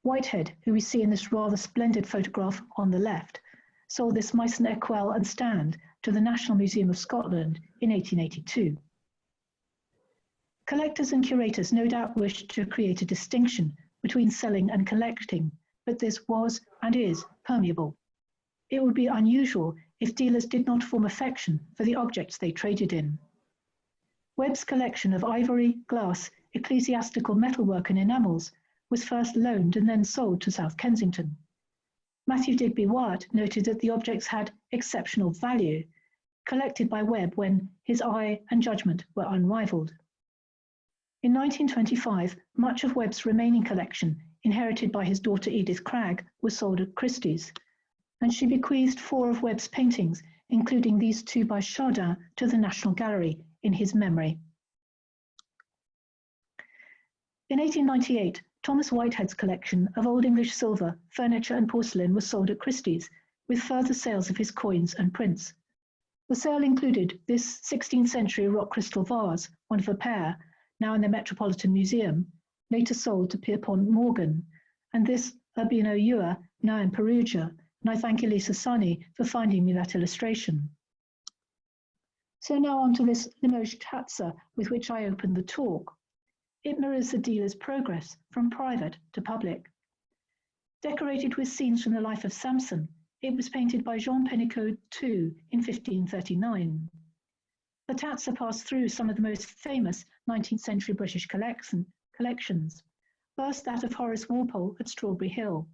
Whitehead, who we see in this rather splendid photograph on the left, sold this Meissen Equelle and stand to the National Museum of Scotland in 1882. Collectors and curators no doubt wished to create a distinction between selling and collecting, but this was and is permeable. It would be unusual if dealers did not form affection for the objects they traded in. Webb's collection of ivory, glass, ecclesiastical metalwork and enamels was first loaned and then sold to South Kensington. Matthew Digby Wyatt noted that the objects had exceptional value, collected by Webb when his eye and judgment were unrivaled. In 1925, much of Webb's remaining collection, inherited by his daughter Edith Cragg, was sold at Christie's, and she bequeathed 4 of Webb's paintings, including these 2 by Chardin, to the National Gallery in his memory. In 1898, Thomas Whitehead's collection of Old English silver, furniture and porcelain was sold at Christie's, with further sales of his coins and prints. The sale included this 16th century rock crystal vase, one of a pair, now in the Metropolitan Museum, later sold to Pierpont Morgan, and this Urbino Ewer, now in Perugia, and I thank Elisa Sani for finding me that illustration. So now on to this Limoges Tatza with which I opened the talk. It mirrors the dealer's progress from private to public. Decorated with scenes from the life of Samson, it was painted by Jean Pénicaud II in 1539. The Tatza passed through some of the most famous 19th century British collections. First that of Horace Walpole at Strawberry Hill.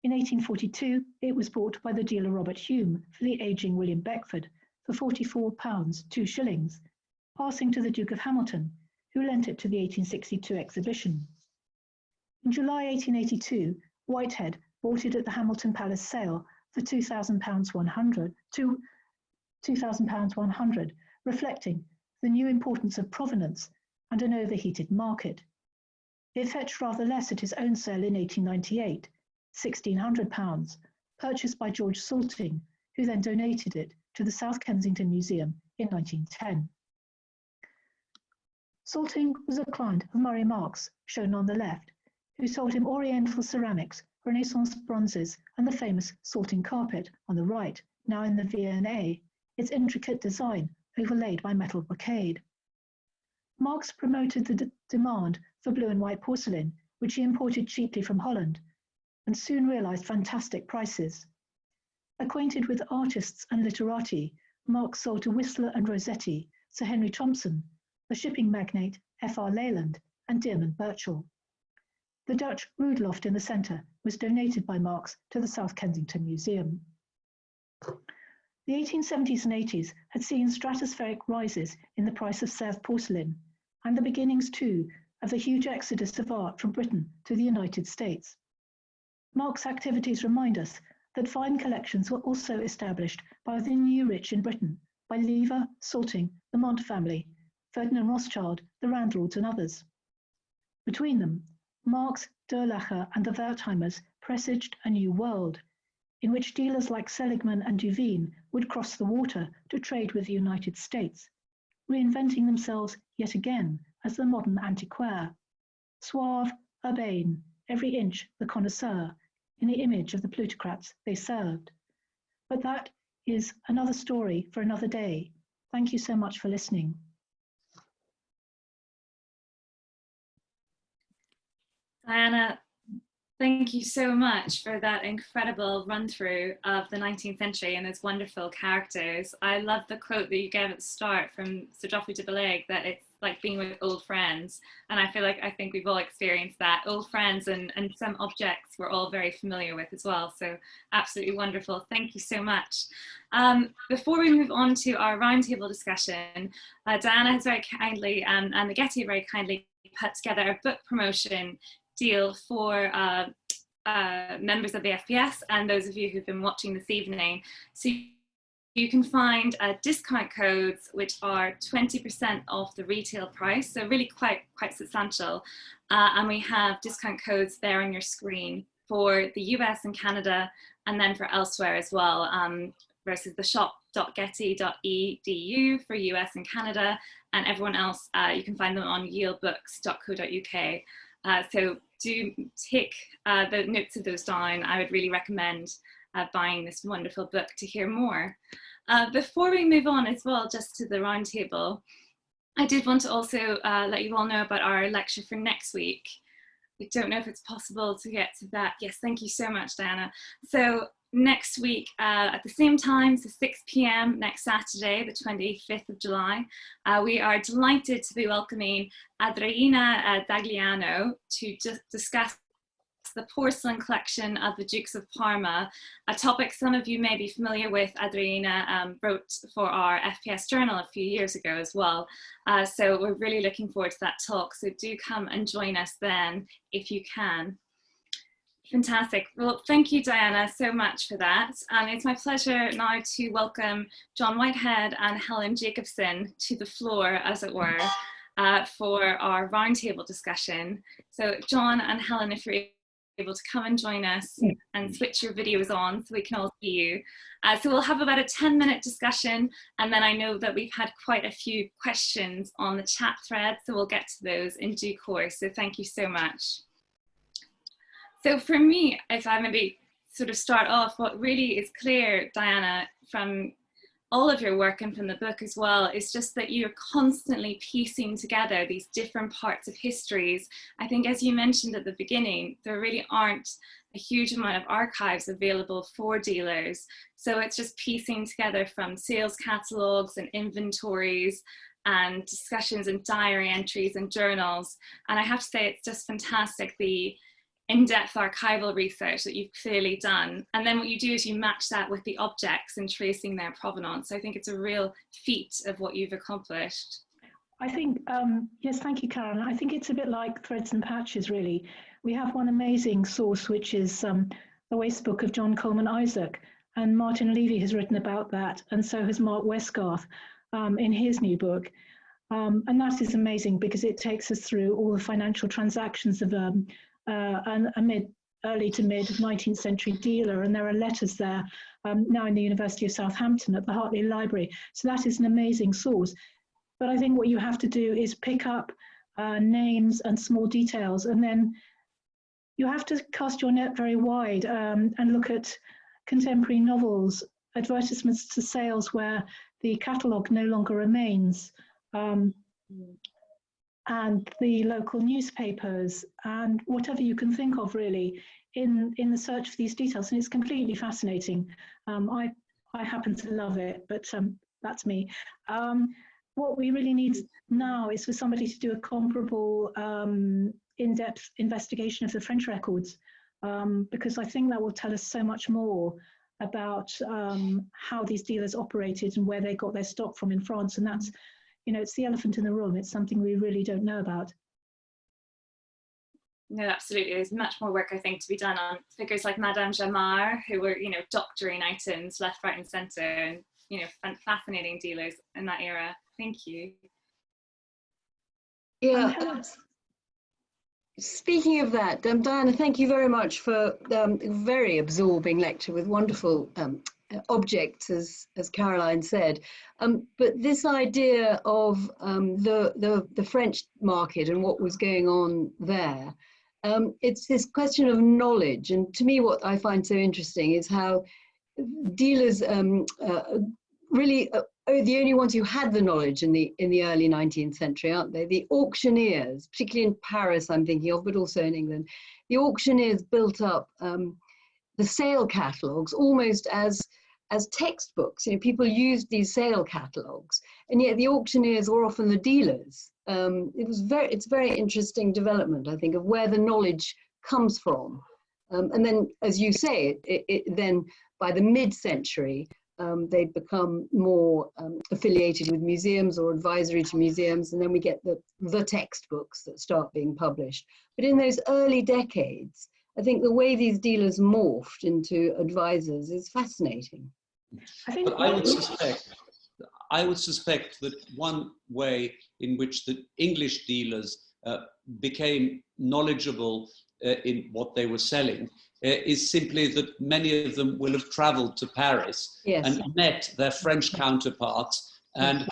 In 1842, it was bought by the dealer Robert Hume for the ageing William Beckford for £44, 2 shillings, passing to the Duke of Hamilton, who lent it to the 1862 exhibition. In July 1882, Whitehead bought it at the Hamilton Palace sale for £2,000 100, reflecting the new importance of provenance and an overheated market. It fetched rather less at his own sale in 1898, £1,600, purchased by George Salting, who then donated it to the South Kensington Museum in 1910. Salting was a client of Murray Marks, shown on the left, who sold him Oriental ceramics, Renaissance bronzes, and the famous Salting carpet on the right, now in the V&A, its intricate design overlaid by metal brocade. Marks promoted the demand for blue and white porcelain, which he imported cheaply from Holland, and soon realized fantastic prices. Acquainted with artists and literati, Marks sold to Whistler and Rossetti, Sir Henry Thompson, the shipping magnate F.R. Leyland, and Dearman Birchall. The Dutch Roodloft in the centre was donated by Marks to the South Kensington Museum. The 1870s and 80s had seen stratospheric rises in the price of Sèvres porcelain, and the beginnings too of the huge exodus of art from Britain to the United States. Marks' activities remind us that fine collections were also established by the new rich in Britain, by Lever, Salting, the Mont family, Ferdinand Rothschild, the Randalls and others. Between them, Marks, Durlacher and the Wertheimers presaged a new world, in which dealers like Seligman and Duveen would cross the water to trade with the United States, reinventing themselves yet again as the modern antiquaire, suave, urbane, every inch the connoisseur, in the image of the plutocrats they served. But that is another story for another day. Thank you so much for listening. Diana, thank you so much for that incredible run through of the 19th century and those wonderful characters. I love the quote that you gave at the start from Sir Geoffrey de Beleg, that it's like being with old friends. And I think we've all experienced that. Old friends and some objects we're all very familiar with as well. So absolutely wonderful. Thank you so much. Before we move on to our roundtable discussion, Diana has very kindly and the Getty very kindly put together a book promotion deal for members of the FPS and those of you who've been watching this evening. So you can find discount codes which are 20% off the retail price, so really quite substantial. And we have discount codes there on your screen for the US and Canada, and then for elsewhere as well, versus the shop yield.getty.edu for US and Canada, and everyone else, you can find them on yieldbooks.co.uk. So do take the notes of those down. I would really recommend buying this wonderful book to hear more. Before we move on as well, just to the roundtable, I did want to also let you all know about our lecture for next week. I don't know if it's possible to get to that. Yes, thank you so much, Diana. So next week at the same time, so 6 p.m. next Saturday, the 25th of July, we are delighted to be welcoming Adriana Dagliano to discuss the porcelain collection of the Dukes of Parma, a topic some of you may be familiar with. Adriana wrote for our FPS journal a few years ago as well. So we're really looking forward to that talk. So do come and join us then if you can. Fantastic. Well, thank you, Diana, so much for that. And it's my pleasure now to welcome John Whitehead and Helen Jacobsen to the floor, as it were, for our roundtable discussion. So John and Helen, if you're able to come and join us and switch your videos on so we can all see you. So we'll have about a 10-minute discussion, and then I know that we've had quite a few questions on the chat thread, so we'll get to those in due course. So thank you so much. So for me, if I maybe sort of start off, what really is clear, Diana, from all of your work and from the book as well, is just that you're constantly piecing together these different parts of histories. I think, as you mentioned at the beginning, there really aren't a huge amount of archives available for dealers. So it's just piecing together from sales catalogues and inventories and discussions and diary entries and journals. And I have to say, it's just fantastic, the in-depth archival research that you've clearly done. And then what you do is you match that with the objects and tracing their provenance. So I think it's a real feat of what you've accomplished. I think, yes, thank you, Karen. I think it's a bit like threads and patches, really. We have one amazing source, which is the waste book of John Coleman Isaac. And Martin Levy has written about that, and so has Mark Westgarth in his new book. And that is amazing because it takes us through all the financial transactions of early to mid 19th century dealer, and there are letters there now in the University of Southampton at the Hartley Library. So that is an amazing source. But I think what you have to do is pick up names and small details, and then you have to cast your net very wide and look at contemporary novels, advertisements to sales where the catalogue no longer remains, and the local newspapers, and whatever you can think of really in the search for these details. And it's completely fascinating. I happen to love it, but that's me. What we really need now is for somebody to do a comparable in-depth investigation of the French records, because I think that will tell us so much more about how these dealers operated and where they got their stock from in France. And that's, you know, it's the elephant in the room. It's something we really don't know about. No, absolutely. There's much more work, I think, to be done on figures like Madame Jamar, who were, you know, doctoring items left, right, and centre, and, you know, fascinating dealers in that era. Thank you. Yeah. Speaking of that, Diana, thank you very much for a very absorbing lecture with wonderful objects, as Caroline said. But this idea of the French market and what was going on there, it's this question of knowledge. And to me, what I find so interesting is how dealers really are the only ones who had the knowledge in the early 19th century, aren't they? The auctioneers, particularly in Paris, I'm thinking of, but also in England, the auctioneers built up the sale catalogues almost as textbooks. You know, people used these sale catalogues, and yet the auctioneers were often the dealers. It's a very interesting development, I think, of where the knowledge comes from. And then, as you say, then by the mid-century, they'd become more affiliated with museums or advisory to museums, and then we get the textbooks that start being published. But in those early decades, I think the way these dealers morphed into advisors is fascinating. But I would suspect that one way in which the English dealers became knowledgeable in what they were selling is simply that many of them will have traveled to Paris, yes, and met their French counterparts and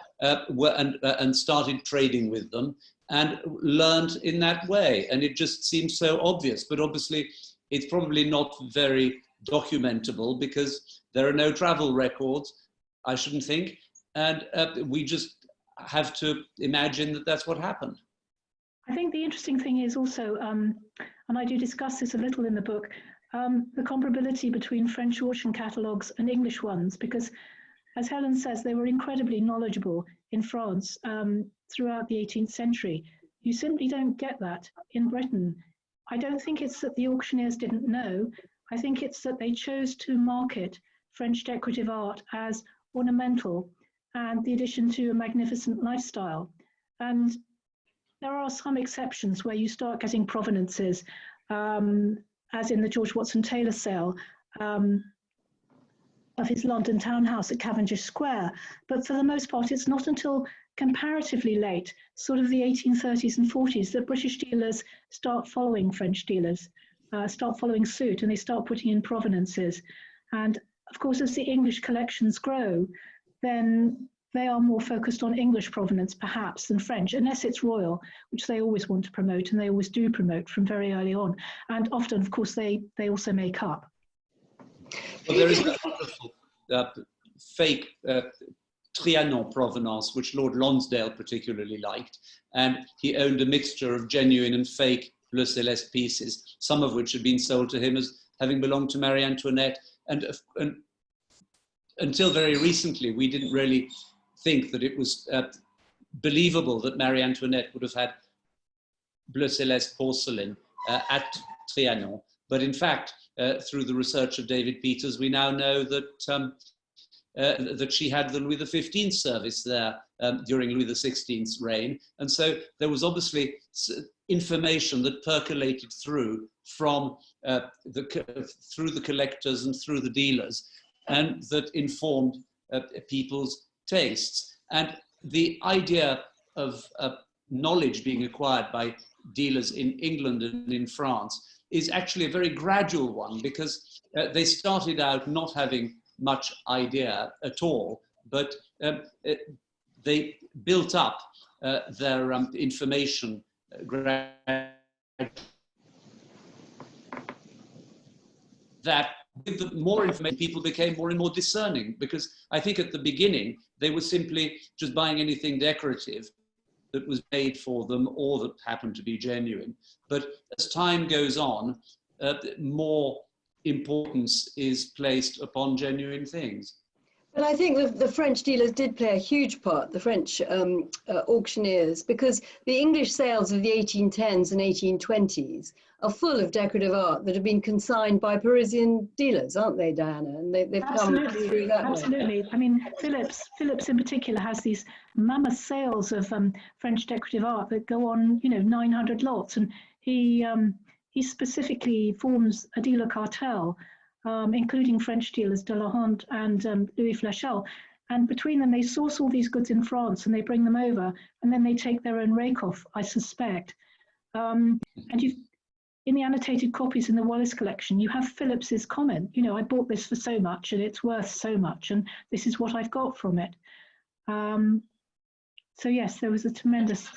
started trading with them and learned in that way. And it just seems so obvious, but obviously it's probably not very documentable because there are no travel records, I shouldn't think. And we just have to imagine that that's what happened. I think the interesting thing is also, and I do discuss this a little in the book, the comparability between French auction catalogues and English ones, because as Helen says, they were incredibly knowledgeable in France throughout the 18th century. You simply don't get that in Britain. I don't think it's that the auctioneers didn't know. I think it's that they chose to market French decorative art as ornamental and the addition to a magnificent lifestyle. And there are some exceptions where you start getting provenances, as in the George Watson Taylor sale of his London townhouse at Cavendish Square. But for the most part, it's not until comparatively late, sort of the 1830s and 40s, that British dealers start following French dealers, start following suit, and they start putting in provenances. And of course, as the English collections grow, then they are more focused on English provenance, perhaps, than French, unless it's royal, which they always want to promote, and they always do promote from very early on. And often, of course, they also make up. Well, there is a wonderful fake Trianon provenance, which Lord Lonsdale particularly liked. And he owned a mixture of genuine and fake Bleu Céleste pieces, some of which had been sold to him as having belonged to Marie Antoinette. And until very recently, we didn't really think that it was believable that Marie Antoinette would have had Bleu Céleste porcelain at Trianon. But in fact, through the research of David Peters, we now know that that she had the Louis XV service there during Louis XVI's reign. And so there was obviously information that percolated through from through the collectors and through the dealers, and that informed people's tastes. And the idea of knowledge being acquired by dealers in England and in France is actually a very gradual one, because they started out not having much idea at all, but they built up their information that with the more information, people became more and more discerning, because I think at the beginning they were simply just buying anything decorative that was made for them or that happened to be genuine. But as time goes on, more importance is placed upon genuine things. But I think the French dealers did play a huge part, the French auctioneers, because the English sales of the 1810s and 1820s are full of decorative art that have been consigned by Parisian dealers, aren't they, Diana? And they've come through that Absolutely. way. I mean, Philips in particular has these mammoth sales of French decorative art that go on, 900 lots. And he specifically forms a dealer cartel, including French dealers De La Honte and Louis Flechel. And between them, they source all these goods in France and they bring them over, and then they take their own rake off, I suspect. And in the annotated copies in the Wallace collection, you have Phillips's comment, I bought this for so much and it's worth so much, and this is what I've got from it. So yes, there was a tremendous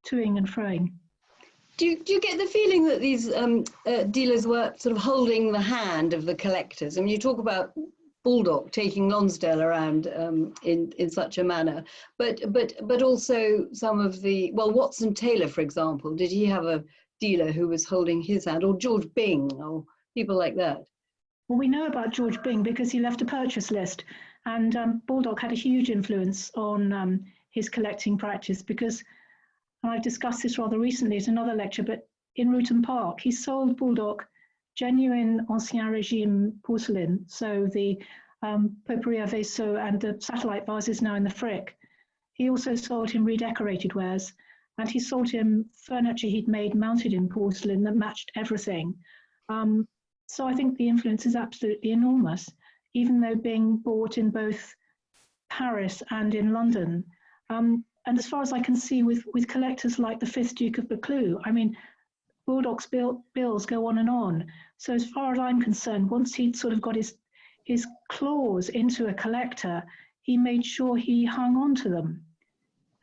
toing and froing. Do you get the feeling that these dealers were sort of holding the hand of the collectors? I mean, you talk about Baldock taking Lonsdale around in such a manner, but also some of the, well, Watson Taylor, for example, did he have a dealer who was holding his hand, or George Byng, or people like that? Well, we know about George Byng because he left a purchase list, and Baldock had a huge influence on his collecting practice, because, and I've discussed this rather recently at another lecture, but in Roughton Park, he sold Baldock genuine Ancien Régime porcelain, so the potpourri à vaisseau and the satellite vases now in the Frick. He also sold him redecorated wares, and he sold him furniture he'd made mounted in porcelain that matched everything. So I think the influence is absolutely enormous, even though being bought in both Paris and in London. as far as I can see, with collectors like the 5th Duke of Buccleuch, I mean, Baldock's bills go on and on. So as far as I'm concerned, once he'd sort of got his claws into a collector, he made sure he hung on to them.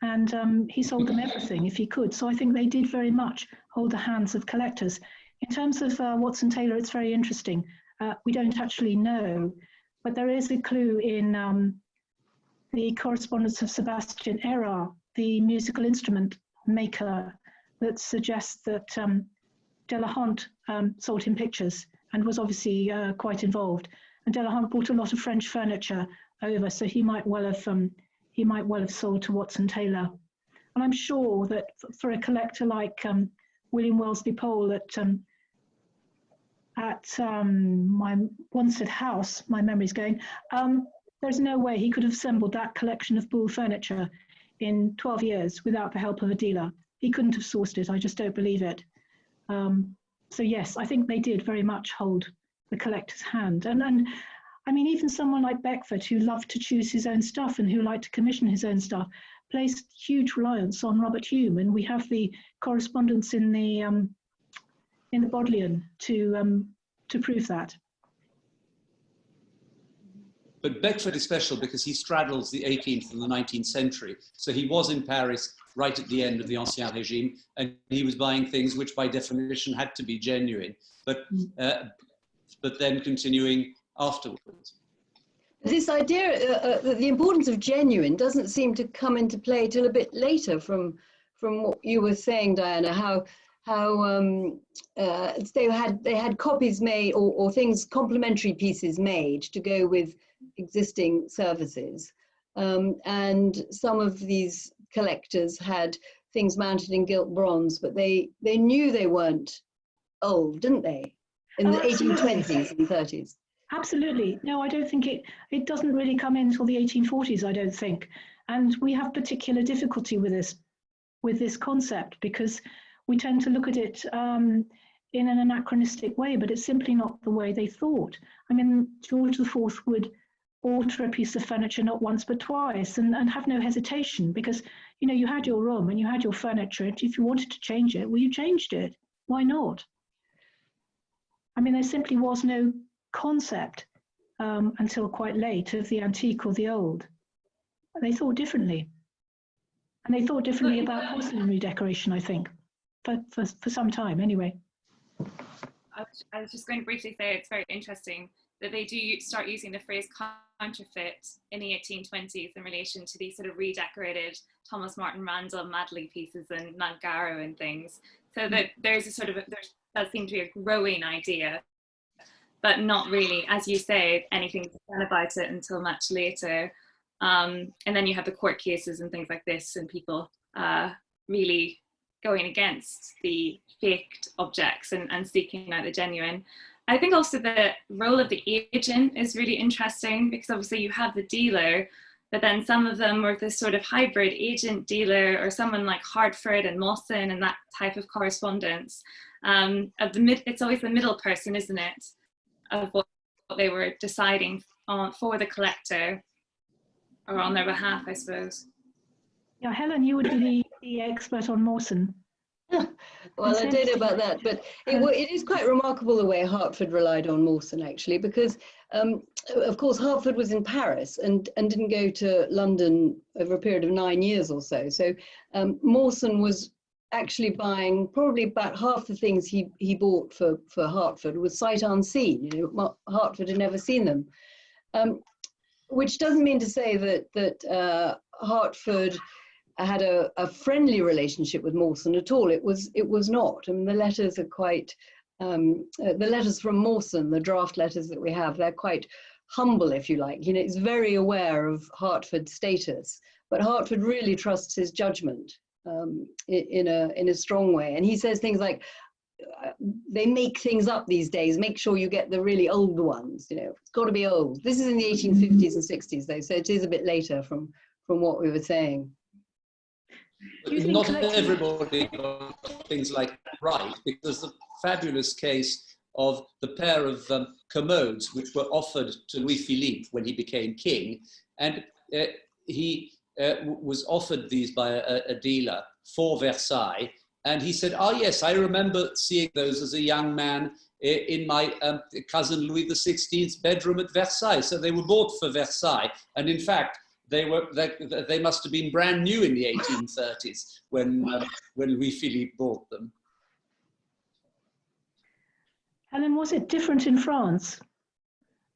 And he sold them everything if he could. So I think they did very much hold the hands of collectors. In terms of Watson Taylor, it's very interesting. We don't actually know, but there is a clue in the correspondence of Sebastian Erard, the musical instrument maker, that suggests that Delahunt sold him pictures and was obviously quite involved. And Delahunt bought a lot of French furniture over, so he might well have sold to Watson Taylor. And I'm sure that for a collector like William Wellesley Pole at my Wanstead house, my memory's going, there's no way he could have assembled that collection of Buhl furniture in 12 years without the help of a dealer. He couldn't have sourced it. I just don't believe it. So yes, I think they did very much hold the collector's hand. And I mean, even someone like Beckford, who loved to choose his own stuff and who liked to commission his own stuff, placed huge reliance on Robert Hume. And we have the correspondence in the Bodleian to prove that. But Beckford is special because he straddles the 18th and the 19th century. So he was in Paris right at the end of the Ancien Régime, and he was buying things which by definition had to be genuine, but then continuing afterwards. This idea, the importance of genuine doesn't seem to come into play till a bit later from what you were saying, Diana, how they had copies made or things, complementary pieces made to go with existing services, and some of these collectors had things mounted in gilt bronze, but they knew they weren't old, didn't they, in the 1820s and 30s? Absolutely. No, I don't think it doesn't really come in until the 1840s, I don't think. And we have particular difficulty with this concept because we tend to look at it in an anachronistic way, but it's simply not the way they thought. I mean, George IV would alter a piece of furniture not once but twice and have no hesitation because, you know, you had your room and you had your furniture, and if you wanted to change it, well, you changed it. Why not? I mean, there simply was no concept until quite late of the antique or the old. They thought differently. And they thought differently about porcelain redecoration, I think, for some time anyway. I was just going to briefly say it's very interesting that they do start using the phrase counterfeit in the 1820s in relation to these sort of redecorated Thomas Martin Randall Madley pieces and Mount Garrow and things. So that there does seem to be a growing idea, but not really, as you say, anything done about it until much later. And then you have the court cases and things like this, and people really going against the faked objects and seeking out the genuine. I think also the role of the agent is really interesting because obviously you have the dealer, but then some of them were this sort of hybrid agent dealer or someone like Hartford and Mawson and that type of correspondence. It's always the middle person, isn't it, of what they were deciding on for the collector or on their behalf, I suppose. Yeah, Helen, you would be the expert on Mawson. Well, I don't know about that, but it is quite remarkable the way Hertford relied on Mawson, actually, because, of course, Hertford was in Paris and didn't go to London over a period of 9 years or so. So Mawson was actually buying probably about half the things he bought for Hertford was sight unseen. You know, Hertford had never seen them, which doesn't mean to say that Hertford had a friendly relationship with Mawson at all. It was not. I mean, the letters are quite, the letters from Mawson, the draft letters that we have, they're quite humble, if you like. You know, it's very aware of Hertford's status, but Hertford really trusts his judgment in a strong way. And he says things like, they make things up these days, make sure you get the really old ones, you know, it's got to be old. This is in the 1850s and 60s though, so it is a bit later from what we were saying. Not everybody got things like that right, because the fabulous case of the pair of commodes which were offered to Louis Philippe when he became king, and he was offered these by a dealer for Versailles. And he said, oh yes, I remember seeing those as a young man in my cousin Louis XVI's bedroom at Versailles. So they were bought for Versailles. And in fact, they must have been brand new in the 1830s when Louis-Philippe bought them. Helen, was it different in France,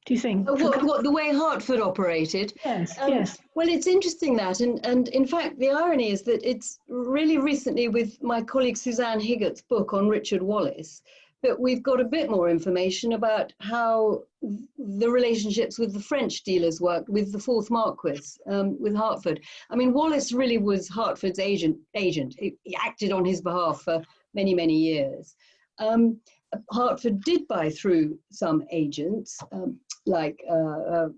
do you think? What the way Hertford operated? Yes, yes. Well, it's interesting that, and in fact, the irony is that it's really recently with my colleague Suzanne Higgott's book on Richard Wallace that we've got a bit more information about how the relationships with the French dealers worked with the fourth Marquis, with Hertford. I mean, Wallace really was Hertford's agent. He acted on his behalf for many, many years. Hertford did buy through some agents, like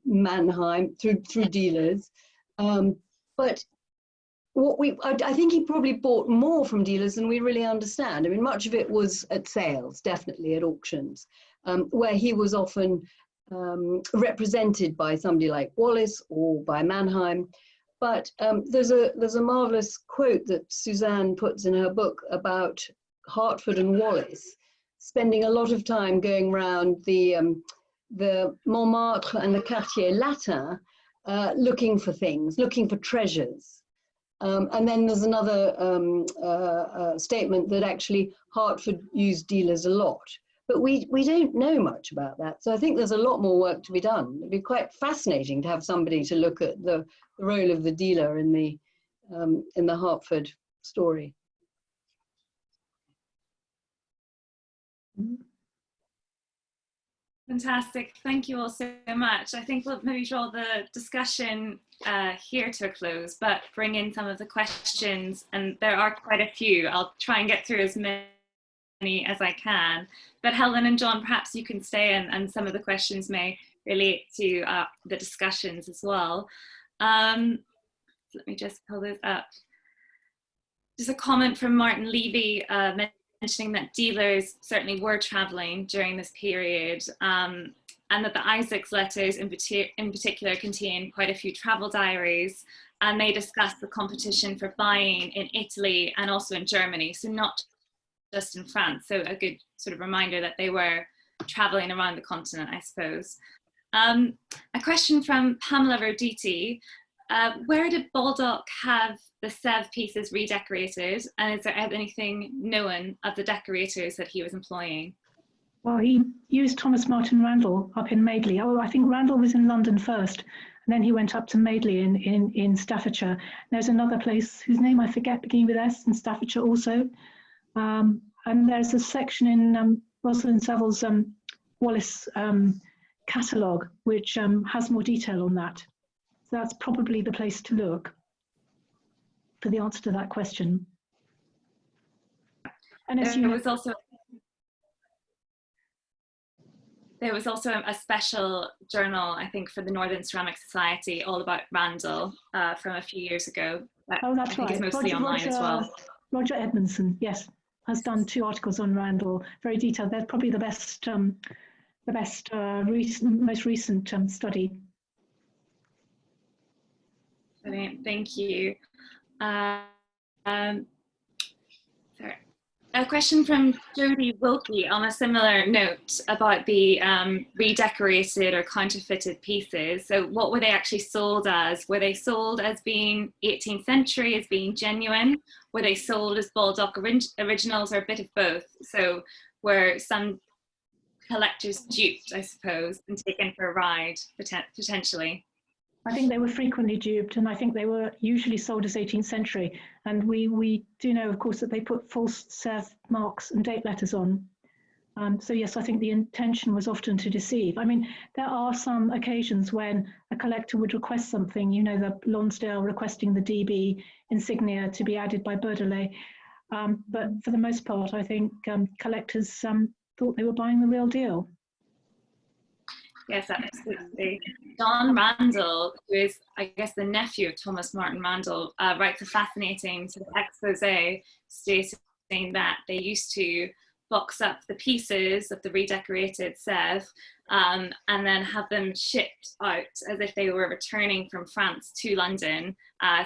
Mannheim, through dealers. But I think he probably bought more from dealers than we really understand. I mean, much of it was at sales, definitely at auctions, where he was often represented by somebody like Wallace or by Mannheim. But there's a marvelous quote that Suzanne puts in her book about Hertford and Wallace spending a lot of time going around the Montmartre and the Quartier Latin, looking for things, looking for treasures. And then there's another statement that actually Hertford used dealers a lot. But we don't know much about that. So I think there's a lot more work to be done. It'd be quite fascinating to have somebody to look at the role of the dealer in the Hertford story. Fantastic. Thank you all so much. I think we'll maybe draw the discussion here to a close, but bring in some of the questions, and there are quite a few. I'll try and get through as many as I can. But Helen and John, perhaps you can stay, and some of the questions may relate to the discussions as well. Let me just pull this up. Just a comment from Martin Levy mentioning that dealers certainly were traveling during this period, and that the Isaacs letters in particular contain quite a few travel diaries, and they discuss the competition for buying in Italy and also in Germany, so not just in France. So a good sort of reminder that they were traveling around the continent, I suppose. A question from Pamela Roditi. Where did Baldock have the Sèvres pieces redecorated, and is there anything known of the decorators that he was employing? Well, he used Thomas Martin Randall up in Madeley. Oh, I think Randall was in London first, and then he went up to Madeley in Staffordshire. There's another place whose name I forget, beginning with S, in Staffordshire also. And there's a section in Rosalind Saville's Wallace catalogue, which has more detail on that. So that's probably the place to look for the answer to that question. And as there was also a special journal, I think, for the Northern Ceramic Society, all about Randall from a few years ago. Oh, that's right. It's mostly online as well. Roger Edmondson, yes, has done 2 articles on Randall, very detailed. They're probably the best, most recent study. Brilliant, thank you. Sorry. A question from Jodie Wilkie on a similar note about the redecorated or counterfeited pieces. So what were they actually sold as? Were they sold as being 18th century, as being genuine? Were they sold as Baldock originals, or a bit of both? So were some collectors duped, I suppose, and taken for a ride, potentially? I think they were frequently duped, and I think they were usually sold as 18th century. And we do know, of course, that they put false Sèvres marks and date letters on. So yes, I think the intention was often to deceive. I mean, there are some occasions when a collector would request something, you know, the Lonsdale requesting the DB insignia to be added by Berdelais. But for the most part, I think collectors thought they were buying the real deal. Yes, absolutely. John Randall, who is, I guess, the nephew of Thomas Martin Randall, writes a fascinating sort of expose stating that they used to box up the pieces of the redecorated Sèvres, and then have them shipped out as if they were returning from France to London,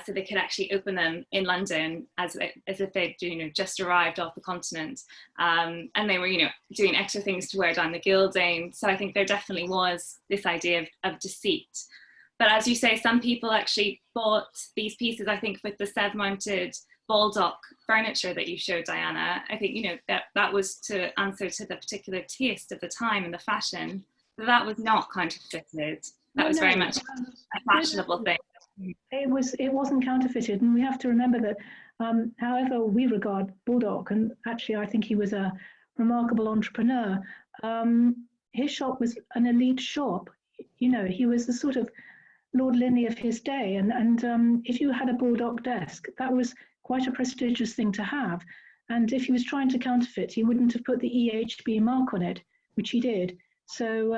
so they could actually open them in London as if they'd just arrived off the continent. And they were doing extra things to wear down the gilding. So I think there definitely was this idea of deceit. But as you say, some people actually bought these pieces, I think, with the Sèvres mounted Baldock furniture that you showed, Diana. I think that was to answer to the particular taste of the time and the fashion. So that was not counterfeited. That was very much a fashionable thing. It wasn't counterfeited, and we have to remember that however we regard Baldock, and actually I think he was a remarkable entrepreneur, his shop was an elite shop. He was the sort of Lord Linney of his day, and if you had a Baldock desk, that was quite a prestigious thing to have. And if he was trying to counterfeit, he wouldn't have put the EHB mark on it, which he did. So,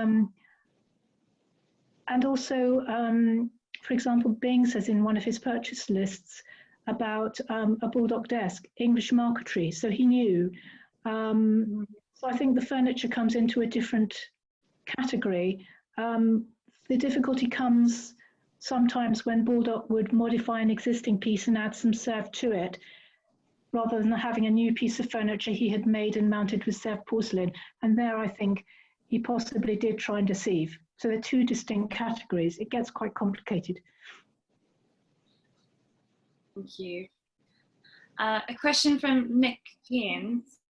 and also, for example, Bing says in one of his purchase lists about a Baldock desk, English marquetry, so he knew. So I think the furniture comes into a different category. The difficulty comes sometimes when Baldock would modify an existing piece and add some Sèvres to it, rather than having a new piece of furniture he had made and mounted with Sèvres porcelain. And there I think he possibly did try and deceive. So they're two distinct categories. It gets quite complicated. Thank you. A question from Nick Keynes.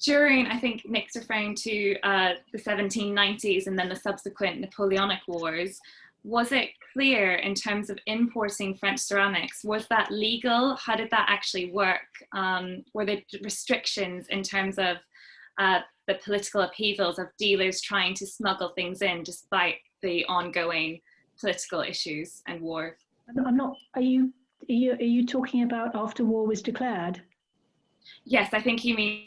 During, I think Nick's referring to the 1790s and then the subsequent Napoleonic Wars, was it clear in terms of importing French ceramics? Was that legal? How did that actually work? Were there restrictions in terms of the political upheavals of dealers trying to smuggle things in despite the ongoing political issues and war? I'm not. Are you talking about after war was declared? Yes, I think he means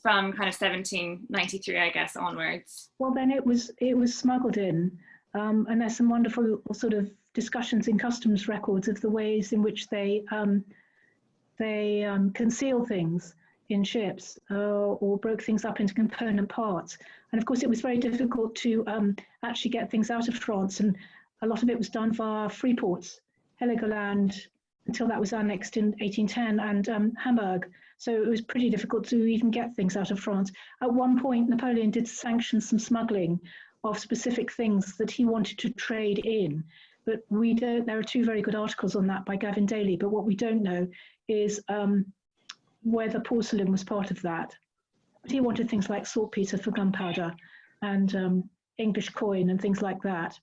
from kind of 1793, I guess, onwards. Well, then it was smuggled in, and there's some wonderful sort of discussions in customs records of the ways in which they conceal things in ships or broke things up into component parts. And of course, it was very difficult to actually get things out of France, and a lot of it was done via free ports, Heligoland, until that was annexed in 1810, and Hamburg. So it was pretty difficult to even get things out of France. At one point, Napoleon did sanction some smuggling of specific things that he wanted to trade in. But we don't, there are two very good articles on that by Gavin Daly, but what we don't know is whether porcelain was part of that. But he wanted things like saltpeter for gunpowder and English coin and things like that.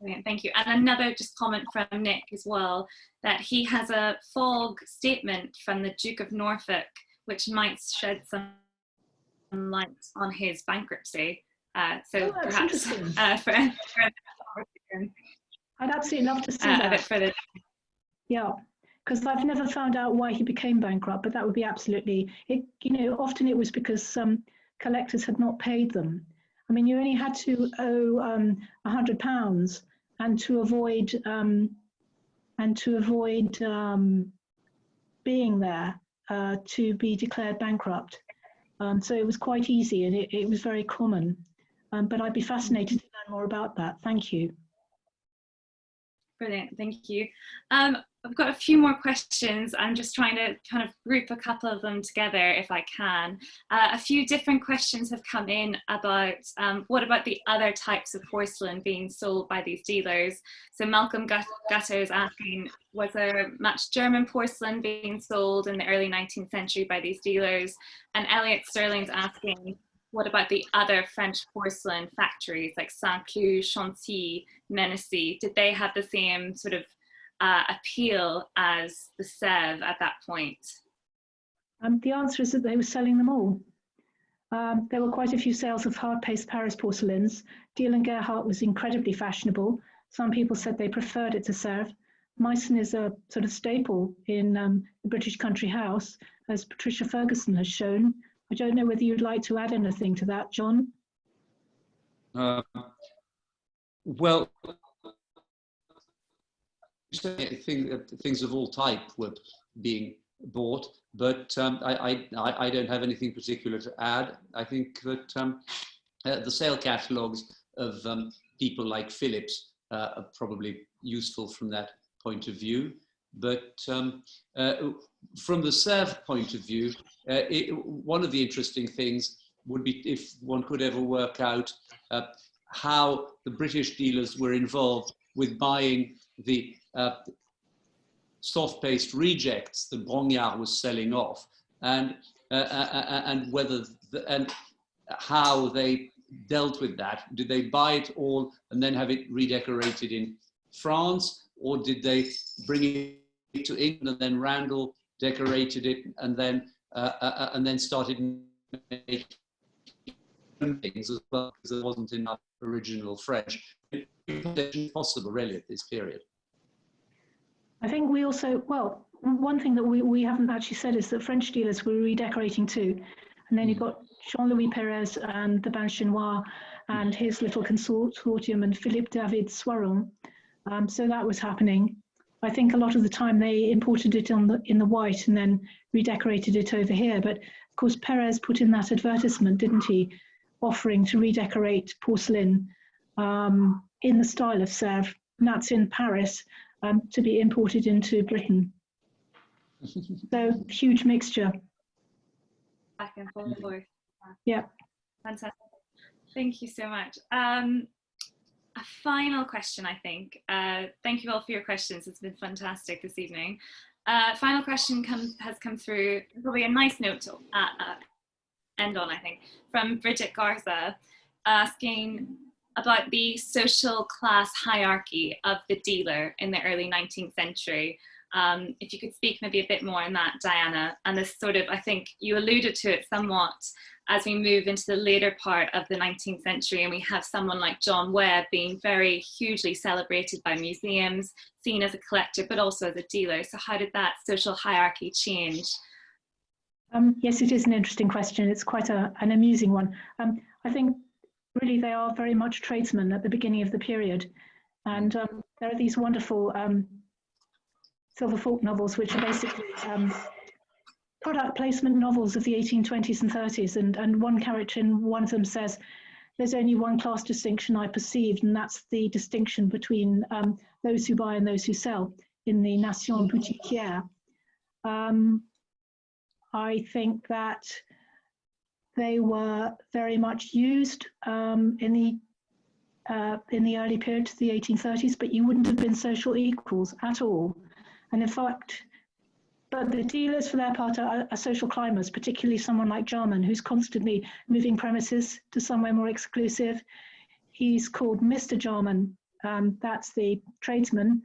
Brilliant, thank you. And another just comment from Nick as well, that he has a fog statement from the Duke of Norfolk, which might shed some light on his bankruptcy. So perhaps I'd absolutely love to see that. Yeah, because I've never found out why he became bankrupt, but that would be absolutely, often it was because collectors had not paid them. I mean, you only had to owe £100 and to avoid being there to be declared bankrupt. So it was quite easy, and it was very common. But I'd be fascinated to learn more about that. Thank you. Brilliant, thank you. I've got a few more questions. I'm just trying to kind of group a couple of them together if I can. A few different questions have come in about what about the other types of porcelain being sold by these dealers. So Malcolm Gutter is asking, was there much German porcelain being sold in the early 19th century by these dealers? And Elliot Sterling's asking, what about the other French porcelain factories like Saint-Cloud, Chantilly, Menessy? Did they have the same sort of appeal as the Sèvres at that point? The answer is that they were selling them all. There were quite a few sales of hard-paste Paris porcelains. Deal and Gerhardt was incredibly fashionable. Some people said they preferred it to Sèvres. Meissen is a sort of staple in the British country house, as Patricia Ferguson has shown. I don't know whether you'd like to add anything to that, John. Well, I think that things of all type were being bought, but I don't have anything particular to add. I think that the sale catalogues of people like Phillips are probably useful from that point of view. But from the Sèvres point of view, one of the interesting things would be if one could ever work out how the British dealers were involved with buying the soft paste rejects that Brongniart was selling off, and whether and how they dealt with that. Did they buy it all and then have it redecorated in France, or did they bring it to England and then Randall decorated it and then started making things as well, because there wasn't enough original French? It's possible really at this period. I think we also, well, one thing that we haven't actually said is that French dealers were redecorating too. And then you've got Jean-Louis Perez and the Bain Chinois and his little consortium and Philippe David Soiron. So that was happening. I think a lot of the time they imported it in the white and then redecorated it over here. But of course, Perez put in that advertisement, didn't he, offering to redecorate porcelain in the style of Sèvres. And that's in Paris, to be imported into Britain. So huge mixture. Back and forth. Yeah. Fantastic. Thank you so much. A final question, I think. Thank you all for your questions. It's been fantastic this evening. Final question has come through, probably a nice note to end on, I think, from Bridget Garza, asking about the social class hierarchy of the dealer in the early 19th century. If you could speak maybe a bit more on that, Diana, and this sort of, I think you alluded to it somewhat as we move into the later part of the 19th century, and we have someone like John Webb being very hugely celebrated by museums, seen as a collector, but also as a dealer. So how did that social hierarchy change? Yes, it is an interesting question. It's quite an amusing one. I think really they are very much tradesmen at the beginning of the period. And there are these wonderful Silver Fork novels, which are basically product placement novels of the 1820s and 30s. And one character in one of them says, there's only one class distinction I perceived, and that's the distinction between those who buy and those who sell in the Nation Boutiquière. I think that they were very much used in the early period to the 1830s, but you wouldn't have been social equals at all. And in fact, but the dealers for their part are social climbers, particularly someone like Jarman, who's constantly moving premises to somewhere more exclusive. He's called Mr. Jarman, that's the tradesman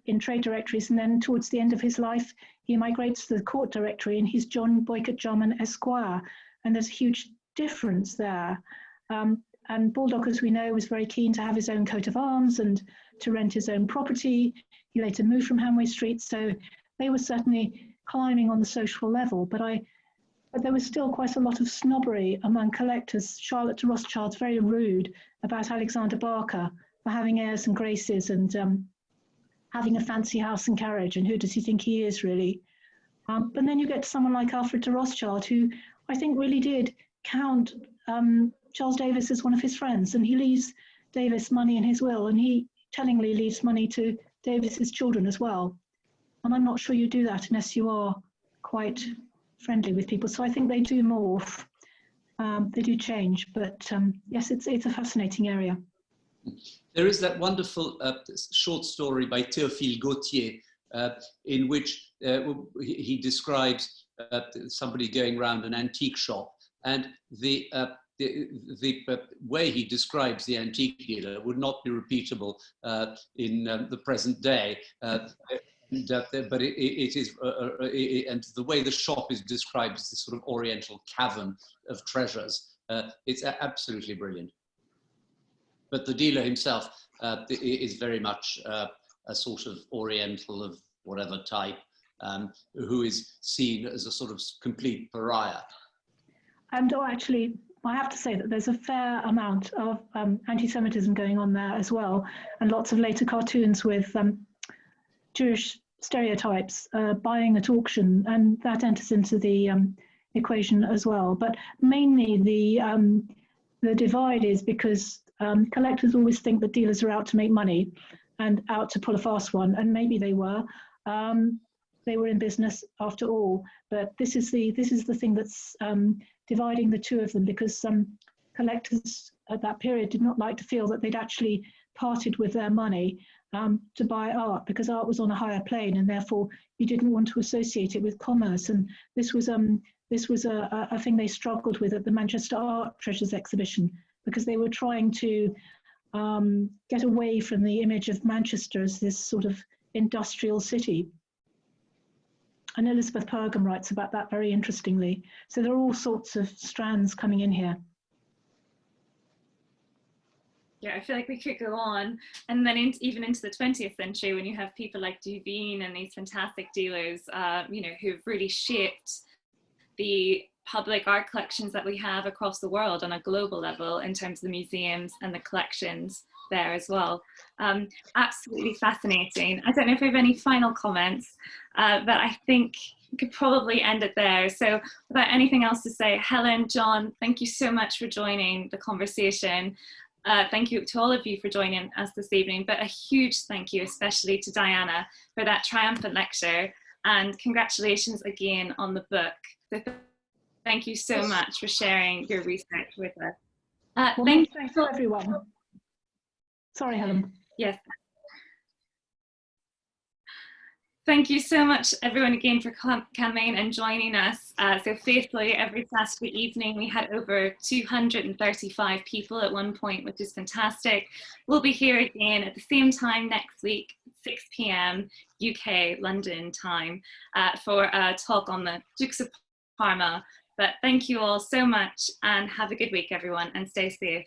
in trade directories, and then towards the end of his life, he migrates to the court directory and he's John Boycott Jarman Esquire, and there's a huge difference there. And Baldock, as we know, was very keen to have his own coat of arms and to rent his own property. He later moved from Hanway Street, so they were certainly climbing on the social level, but there was still quite a lot of snobbery among collectors. Charlotte de Rothschild's very rude about Alexander Barker for having airs and graces and having a fancy house and carriage, and who does he think he is, really? But then you get to someone like Alfred de Rothschild, who I think really did count Charles Davis as one of his friends, and he leaves Davis money in his will, and he tellingly leaves money to Davis's children as well. And I'm not sure you do that unless you are quite friendly with people. So I think they do morph, they do change, but yes, it's a fascinating area. There is that wonderful short story by Théophile Gautier in which he describes somebody going around an antique shop, and the way he describes the antique dealer would not be repeatable in the present day. But it is, and the way the shop is described as this sort of oriental cavern of treasures. It's absolutely brilliant. But the dealer himself is very much a sort of oriental of whatever type, who is seen as a sort of complete pariah. And actually, I have to say that there's a fair amount of anti-Semitism going on there as well, and lots of later cartoons with Jewish stereotypes, buying at auction, and that enters into the equation as well. But mainly the divide is because collectors always think that dealers are out to make money and out to pull a fast one, and maybe they were. They were in business after all, but this is the thing that's dividing the two of them, because some collectors at that period did not like to feel that they'd actually parted with their money to buy art, because art was on a higher plane, and therefore you didn't want to associate it with commerce. And this was a thing they struggled with at the Manchester Art Treasures exhibition, because they were trying to get away from the image of Manchester as this sort of industrial city. And Elizabeth Pergham writes about that very interestingly. So there are all sorts of strands coming in here. Yeah, I feel like we could go on, and then even into the 20th century, when you have people like Duveen and these fantastic dealers, you know, who've really shaped the public art collections that we have across the world on a global level in terms of the museums and the collections there as well. Absolutely fascinating. I don't know if we have any final comments, but I think we could probably end it there. So without anything else to say, Helen, John, thank you so much for joining the conversation. Thank you to all of you for joining us this evening, but a huge thank you especially to Diana for that triumphant lecture, and congratulations again on the book. So thank you so much for sharing your research with us. Well, thanks to everyone. Sorry, Helen. Yes. Thank you so much, everyone, again for coming and joining us so faithfully every Saturday evening. We had over 235 people at one point, which is fantastic. We'll be here again at the same time next week, 6 p.m. UK London time, for a talk on the Dukes of Parma. But thank you all so much, and have a good week, everyone, and stay safe.